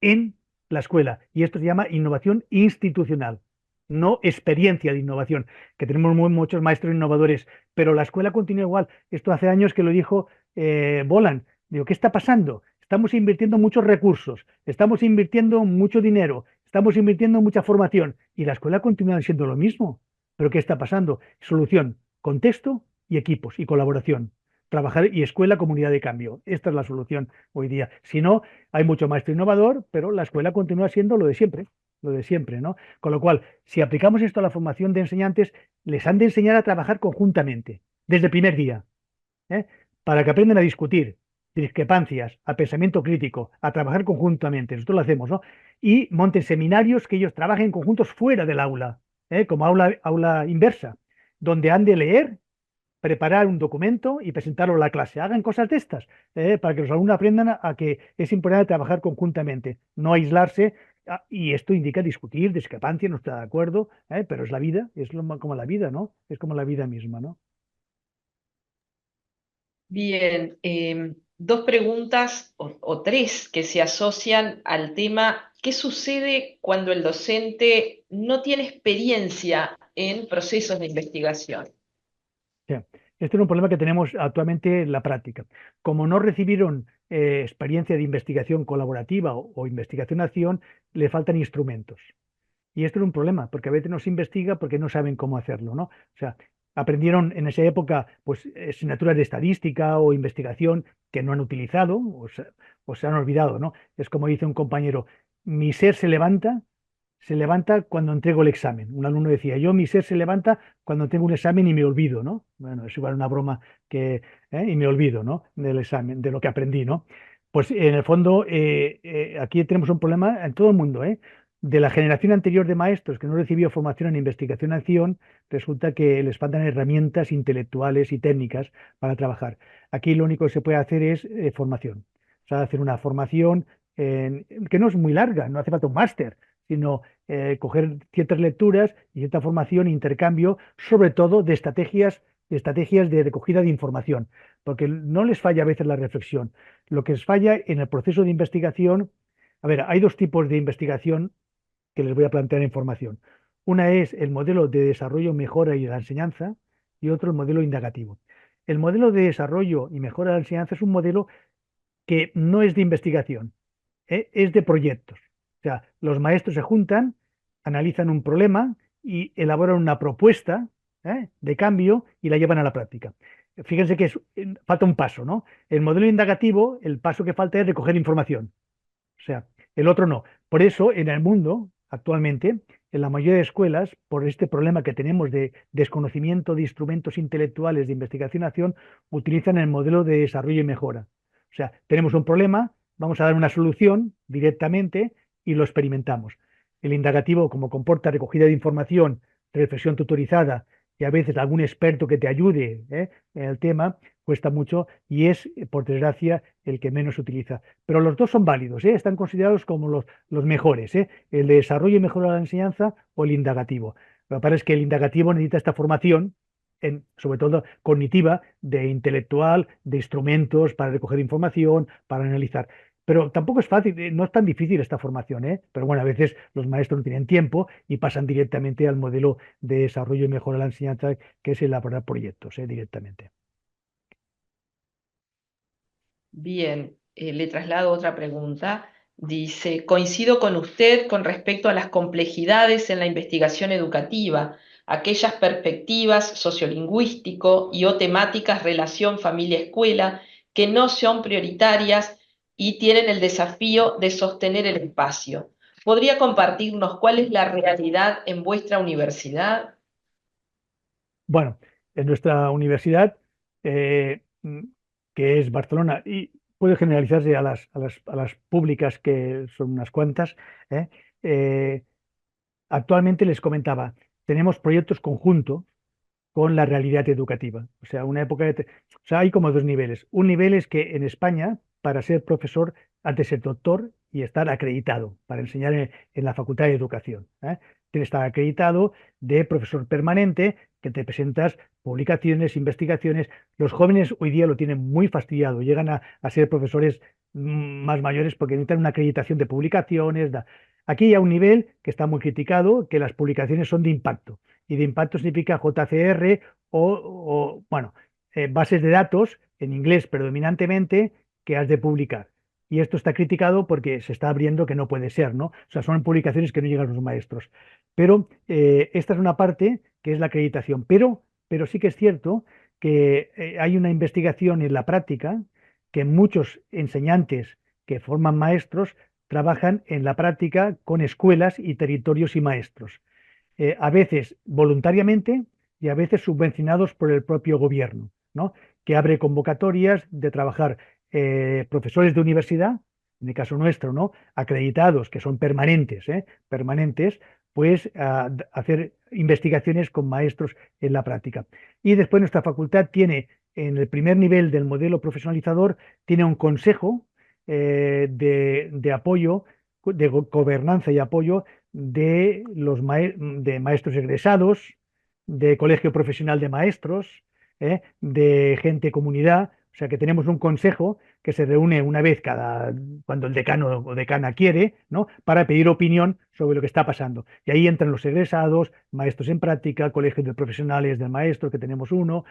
en la escuela. Y esto se llama innovación institucional, no experiencia de innovación, que tenemos muchos maestros innovadores, pero la escuela continúa igual. Esto hace años que lo dijo Boland. Digo, ¿qué está pasando? Estamos invirtiendo muchos recursos, estamos invirtiendo mucho dinero, estamos invirtiendo mucha formación y la escuela continúa siendo lo mismo. ¿Pero qué está pasando? Solución, contexto y equipos y colaboración. Trabajar y escuela, comunidad de cambio. Esta es la solución hoy día. Si no, hay mucho maestro innovador, pero la escuela continúa siendo lo de siempre, ¿no? Con lo cual, si aplicamos esto a la formación de enseñantes, les han de enseñar a trabajar conjuntamente, desde el primer día, ¿eh? Para que aprendan a discutir discrepancias, a pensamiento crítico, a trabajar conjuntamente. Nosotros lo hacemos, ¿no? Y monten seminarios que ellos trabajen conjuntos fuera del aula, como aula inversa, donde han de leer, preparar un documento y presentarlo a la clase. Hagan cosas de estas para que los alumnos aprendan a que es importante trabajar conjuntamente, no aislarse. Y esto indica discutir, discrepancia, no está de acuerdo, pero es la vida, como la vida, ¿no? Es como la vida misma, ¿no? Bien, dos preguntas o tres que se asocian al tema, ¿qué sucede cuando el docente no tiene experiencia en procesos de investigación? Sí. Este es un problema que tenemos actualmente en la práctica. Como no recibieron experiencia de investigación colaborativa o investigación-acción, le faltan instrumentos. Y esto es un problema, porque a veces no se investiga porque no saben cómo hacerlo, ¿no? O sea, aprendieron en esa época pues asignaturas de estadística o investigación que no han utilizado o se han olvidado, ¿no? Es como dice un compañero, mi ser se levanta cuando entrego el examen. Un alumno decía, mi ser se levanta cuando tengo un examen y me olvido, ¿no? Bueno, es igual una broma y me olvido, ¿no? Del examen, de lo que aprendí, ¿no? Pues en el fondo aquí tenemos un problema en todo el mundo, ¿eh? de la generación anterior de maestros que no recibió formación en investigación-acción, resulta que les faltan herramientas intelectuales y técnicas para trabajar. Aquí lo único que se puede hacer es formación. O sea, hacer una formación que no es muy larga, no hace falta un máster, sino coger ciertas lecturas y cierta formación, intercambio, sobre todo de estrategias de recogida de información, porque no les falla a veces la reflexión. Lo que les falla en el proceso de investigación, a ver, hay dos tipos de investigación que les voy a plantear en formación. Una es el modelo de desarrollo, mejora y de la enseñanza, y otro el modelo indagativo. El modelo de desarrollo y mejora de la enseñanza es un modelo que no es de investigación, es de proyectos. O sea, los maestros se juntan, analizan un problema y elaboran una propuesta de cambio y la llevan a la práctica. Fíjense que falta un paso, ¿no? El modelo indagativo, el paso que falta es recoger información. O sea, el otro no. Por eso, en el mundo, actualmente, en la mayoría de escuelas, por este problema que tenemos de desconocimiento de instrumentos intelectuales de investigación-acción, utilizan el modelo de desarrollo y mejora. O sea, tenemos un problema, vamos a dar una solución directamente y lo experimentamos. El indagativo, como comporta recogida de información, reflexión tutorizada y a veces algún experto que te ayude en el tema, cuesta mucho y es, por desgracia, el que menos se utiliza. Pero los dos son válidos, están considerados como los mejores, el de desarrollo y mejora de la enseñanza o el indagativo. Lo que pasa es que el indagativo necesita esta formación, sobre todo cognitiva, de intelectual, de instrumentos para recoger información, para analizar. Pero tampoco es fácil, no es tan difícil esta formación, pero bueno, a veces los maestros no tienen tiempo y pasan directamente al modelo de desarrollo y mejora de la enseñanza, que es elaborar proyectos, directamente. Bien, le traslado otra pregunta. Dice, coincido con usted con respecto a las complejidades en la investigación educativa, aquellas perspectivas sociolingüístico y o temáticas relación familia-escuela que no son prioritarias y tienen el desafío de sostener el espacio. ¿Podría compartirnos cuál es la realidad en vuestra universidad? Bueno, en nuestra universidad, que es Barcelona, y puede generalizarse a las públicas, que son unas cuantas, ¿eh? Eh, actualmente les comentaba, tenemos proyectos conjuntos con la realidad educativa. O sea, o sea, hay como dos niveles. Un nivel es que en España, para ser profesor, has de ser doctor y estar acreditado para enseñar en la Facultad de Educación. Tienes que estar acreditado de profesor permanente, que te presentas publicaciones, investigaciones. Los jóvenes hoy día lo tienen muy fastidiado, llegan a ser profesores más mayores porque necesitan una acreditación de publicaciones. Aquí hay un nivel que está muy criticado, que las publicaciones son de impacto y de impacto significa JCR bueno, bases de datos en inglés predominantemente que has de publicar. Y esto está criticado porque se está abriendo que no puede ser, ¿no? O sea, son publicaciones que no llegan a los maestros. Pero esta es una parte que es la acreditación. Pero sí que es cierto que hay una investigación en la práctica que muchos enseñantes que forman maestros trabajan en la práctica con escuelas y territorios y maestros, a veces voluntariamente y a veces subvencionados por el propio gobierno, ¿no? Que abre convocatorias de trabajar profesores de universidad, en el caso nuestro, ¿no? Acreditados, que son permanentes, permanentes, pues a hacer investigaciones con maestros en la práctica. Y después nuestra facultad tiene, en el primer nivel del modelo profesionalizador, tiene un consejo de apoyo, de gobernanza y apoyo de de maestros egresados, de colegio profesional de maestros, de gente comunidad. O sea que tenemos un consejo que se reúne una vez cuando el decano o decana quiere, ¿no? Para pedir opinión sobre lo que está pasando. Y ahí entran los egresados, maestros en práctica, colegios de profesionales del maestro, que tenemos uno,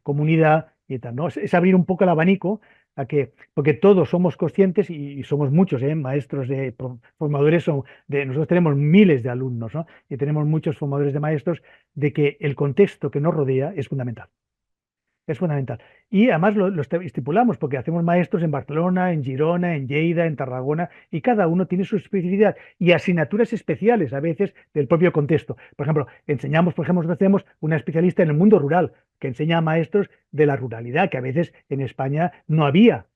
comunidad y tal, ¿no? Es abrir un poco el abanico porque todos somos conscientes y somos muchos, maestros formadores, nosotros tenemos miles de alumnos, ¿no? Y tenemos muchos formadores de maestros, de que el contexto que nos rodea es fundamental. Es fundamental. Y además lo estipulamos porque hacemos maestros en Barcelona, en Girona, en Lleida, en Tarragona, y cada uno tiene su especificidad y asignaturas especiales a veces del propio contexto. Por ejemplo, hacemos una especialista en el mundo rural que enseña a maestros de la ruralidad, que a veces en España no había,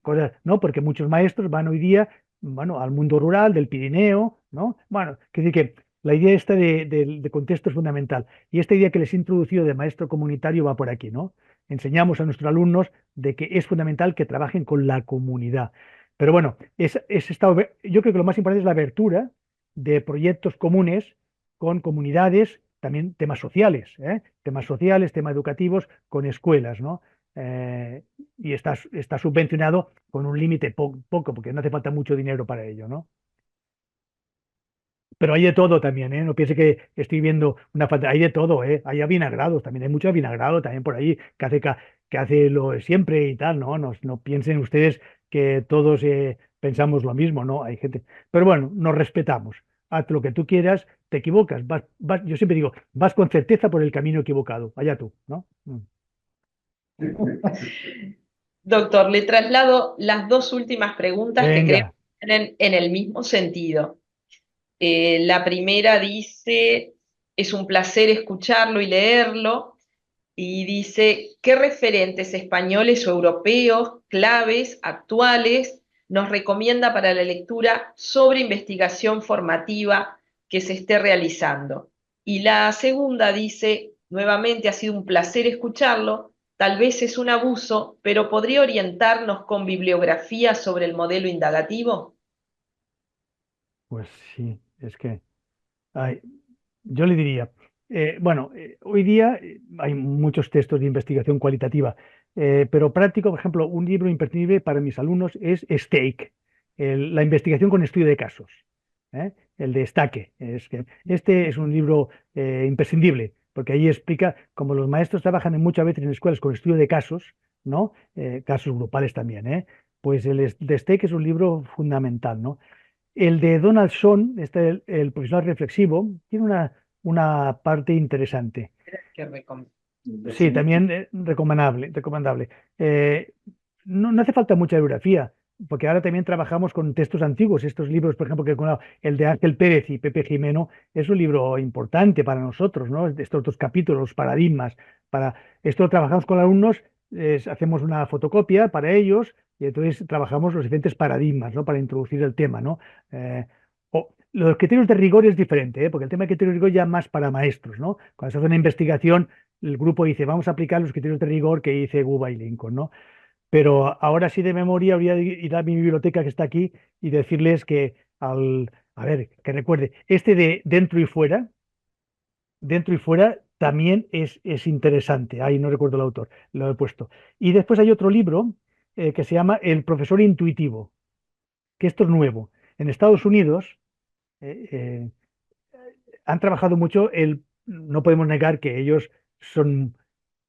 cosas, ¿no? Porque muchos maestros van hoy día bueno, al mundo rural, del Pirineo, ¿no? Bueno, que decir que la idea esta de contexto es fundamental. Y esta idea que les he introducido de maestro comunitario va por aquí, ¿no? Enseñamos a nuestros alumnos de que es fundamental que trabajen con la comunidad. Pero bueno, yo creo que lo más importante es la abertura de proyectos comunes con comunidades, también temas sociales, ¿eh? Temas sociales, temas educativos, con escuelas, ¿no? Eh, y está subvencionado con un límite poco, porque no hace falta mucho dinero para ello, ¿no? Pero hay de todo también, ¿eh? No piense que estoy viendo una falta, hay de todo, ¿eh? Hay avinagrados, también hay mucho avinagrado también por ahí que hace lo de siempre y tal, ¿no? No piensen ustedes que todos pensamos lo mismo, ¿no? Hay gente. Pero bueno, nos respetamos. Haz lo que tú quieras, te equivocas. Yo siempre digo, vas con certeza por el camino equivocado. Allá tú, ¿no? Doctor, le traslado las dos últimas preguntas que creo Venga. que vienen en el mismo sentido. La primera dice, es un placer escucharlo y leerlo, y dice, ¿qué referentes españoles o europeos claves actuales nos recomienda para la lectura sobre investigación formativa que se esté realizando? Y la segunda dice, nuevamente ha sido un placer escucharlo, tal vez es un abuso, pero ¿podría orientarnos con bibliografía sobre el modelo indagativo? Pues sí, es que ay, yo le diría, bueno, hoy día hay muchos textos de investigación cualitativa, pero práctico, por ejemplo, un libro imprescindible para mis alumnos es STAKE, la investigación con estudio de casos, ¿eh? El de Stake. Este es un libro imprescindible, porque ahí explica cómo los maestros trabajan muchas veces en escuelas con estudio de casos, ¿no? Casos grupales también, ¿eh? Pues de Stake es un libro fundamental, ¿no? El de Donaldson, el profesional reflexivo, tiene una parte interesante. Que recom- Sí, también recomendable, recomendable. No hace falta mucha bibliografía, porque ahora también trabajamos con textos antiguos. Estos libros, por ejemplo, el de Ángel Pérez y Pepe Jimeno, es un libro importante para nosotros, ¿no? Estos dos capítulos, los paradigmas. Esto lo trabajamos con alumnos, hacemos una fotocopia para ellos y entonces trabajamos los diferentes paradigmas, ¿no? Para introducir el tema, ¿no? Los criterios de rigor es diferente, ¿eh? Porque el tema de criterios de rigor ya más para maestros, ¿no? Cuando se hace una investigación, el grupo dice, vamos a aplicar los criterios de rigor que dice Guba y Lincoln, ¿no? Pero ahora sí de memoria habría de ir a mi biblioteca que está aquí y decirles a ver, que recuerde, este de dentro y fuera también es interesante. Ahí no recuerdo el autor, lo he puesto. Y después hay otro libro que se llama El profesor intuitivo, que esto es nuevo. En Estados Unidos eh, eh, han trabajado mucho no podemos negar que ellos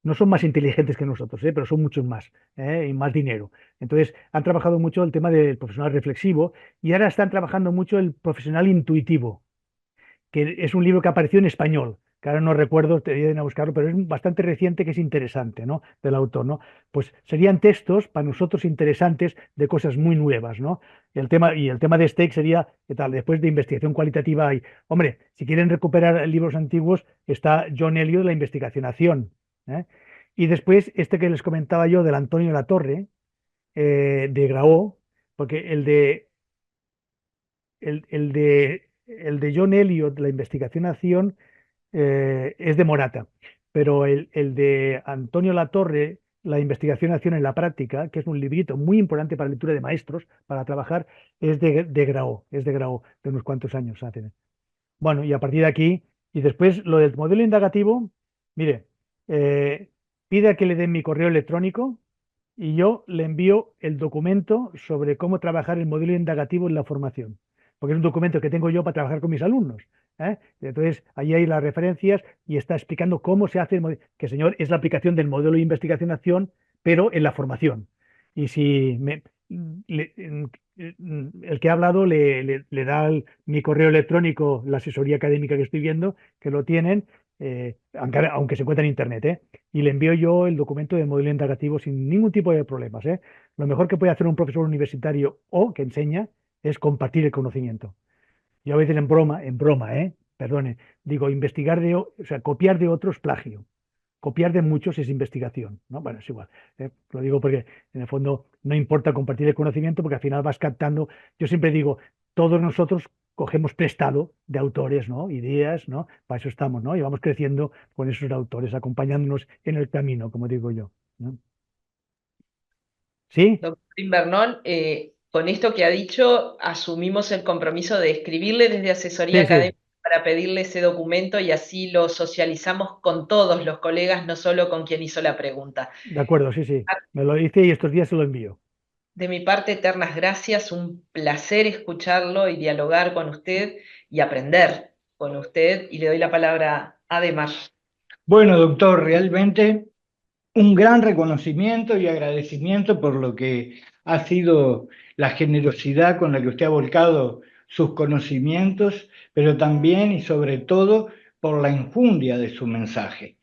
no son más inteligentes que nosotros, pero son muchos más, y más dinero. Entonces, han trabajado mucho el tema del profesional reflexivo y ahora están trabajando mucho el profesional intuitivo, que es un libro que apareció en español, que ahora no recuerdo, te ir a buscarlo, pero es bastante reciente, que es interesante, ¿no? Del autor, ¿no? Pues serían textos para nosotros interesantes de cosas muy nuevas, ¿no? El tema de Steak sería, ¿qué tal? Después de investigación cualitativa hay, hombre, si quieren recuperar libros antiguos, está John Elliot, La investigación-acción, ¿eh? Y después este que les comentaba yo del Antonio Latorre, de Graó, porque el de John Elliot, La investigación-acción, es de Morata, pero el de Antonio Latorre, La investigación-acción en la práctica, que es un librito muy importante para lectura de maestros, para trabajar, es de Graó, de unos cuantos años hace. Bueno, y a partir de aquí, y después lo del modelo indagativo, mire, eh, pida que le den mi correo electrónico y yo le envío el documento sobre cómo trabajar el modelo indagativo en la formación, porque es un documento que tengo yo para trabajar con mis alumnos, ¿eh? Entonces, ahí hay las referencias y está explicando cómo se hace que, señor, es la aplicación del modelo de investigación-acción, pero en la formación. Y si el que ha hablado le da mi correo electrónico, la asesoría académica que estoy viendo, que lo tienen, aunque se encuentra en internet, ¿eh? Y le envío yo el documento de modelo indagativo sin ningún tipo de problemas, ¿eh? Lo mejor que puede hacer un profesor universitario o que enseña es compartir el conocimiento. Yo a veces en broma, perdone, digo, o sea, copiar de otros plagio. copiar de muchos es investigación, ¿no? Bueno, es igual. Lo digo porque en el fondo no importa compartir el conocimiento porque al final vas captando. Yo siempre digo, todos nosotros cogemos prestado de autores, ¿no? Ideas, ¿no? Para eso estamos, ¿no? Y vamos creciendo con esos autores, acompañándonos en el camino, como digo yo, ¿no? ¿Sí? Doctor Invernón, con esto que ha dicho, asumimos el compromiso de escribirle desde Asesoría Sí, sí, Académica para pedirle ese documento y así lo socializamos con todos los colegas, no solo con quien hizo la pregunta. de acuerdo, sí, sí. Me lo dice y estos días se lo envío. De mi parte, eternas gracias, un placer escucharlo y dialogar con usted y aprender con usted. Y le doy la palabra a Ademar. Bueno, doctor, realmente un gran reconocimiento y agradecimiento por lo que ha sido la generosidad con la que usted ha volcado sus conocimientos, pero también y sobre todo por la enjundia de su mensaje.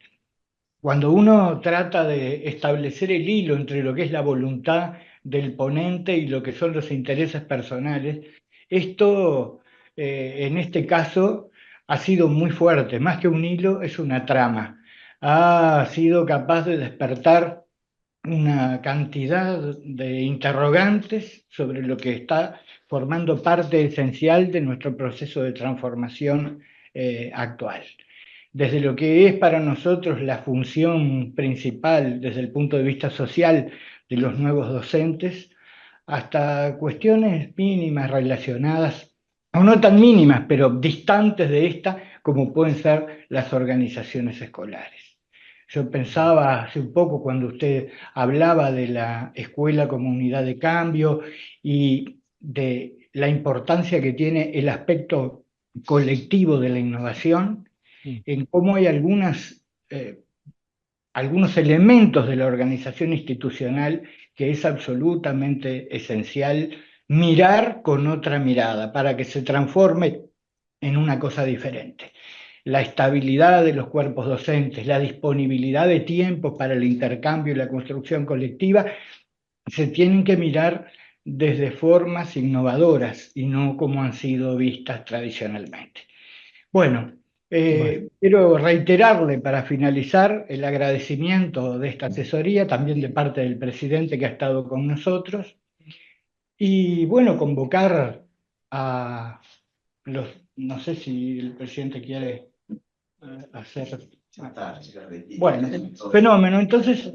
Cuando uno trata de establecer el hilo entre lo que es la voluntad del ponente y lo que son los intereses personales, esto en este caso ha sido muy fuerte, más que un hilo, es una trama. Ha sido capaz de despertar una cantidad de interrogantes sobre lo que está formando parte esencial de nuestro proceso de transformación actual. Desde lo que es para nosotros la función principal desde el punto de vista social de los nuevos docentes, hasta cuestiones mínimas relacionadas, o no tan mínimas, pero distantes de esta, como pueden ser las organizaciones escolares. Yo pensaba hace un poco cuando usted hablaba de la escuela como unidad de cambio y de la importancia que tiene el aspecto colectivo de la innovación, en cómo hay algunos elementos de la organización institucional que es absolutamente esencial mirar con otra mirada para que se transforme en una cosa diferente. La estabilidad de los cuerpos docentes, la disponibilidad de tiempo para el intercambio y la construcción colectiva, se tienen que mirar desde formas innovadoras y no como han sido vistas tradicionalmente. Bueno, quiero reiterarle para finalizar el agradecimiento de esta asesoría, también de parte del presidente que ha estado con nosotros, y bueno, convocar a los, no sé si el presidente quiere hacer... Bueno, fenómeno. Entonces,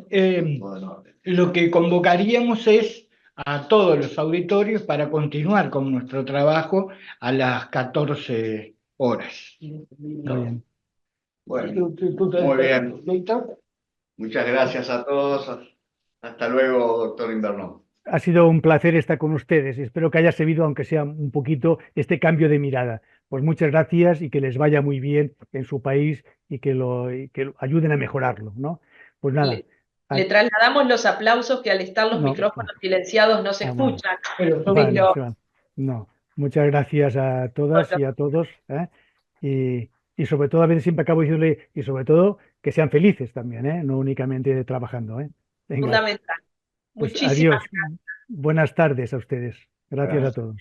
lo que convocaríamos es a todos los auditorios para continuar con nuestro trabajo a las 14 horas. Muy bien. Bueno, muy bien. Muchas gracias a todos. Hasta luego, doctor Invernón. Ha sido un placer estar con ustedes y espero que haya servido, aunque sea un poquito, este cambio de mirada. Pues muchas gracias y que les vaya muy bien en su país y que lo ayuden a mejorarlo, ¿no? Pues nada. Le trasladamos los aplausos que al estar los micrófonos silenciados no se escuchan. No, muchas gracias a todas y a todos. Y sobre todo, a veces siempre acabo diciéndole, y sobre todo, que sean felices también, no únicamente trabajando. Venga, fundamental. pues Muchísimas adiós. Buenas tardes a ustedes. Gracias a todos.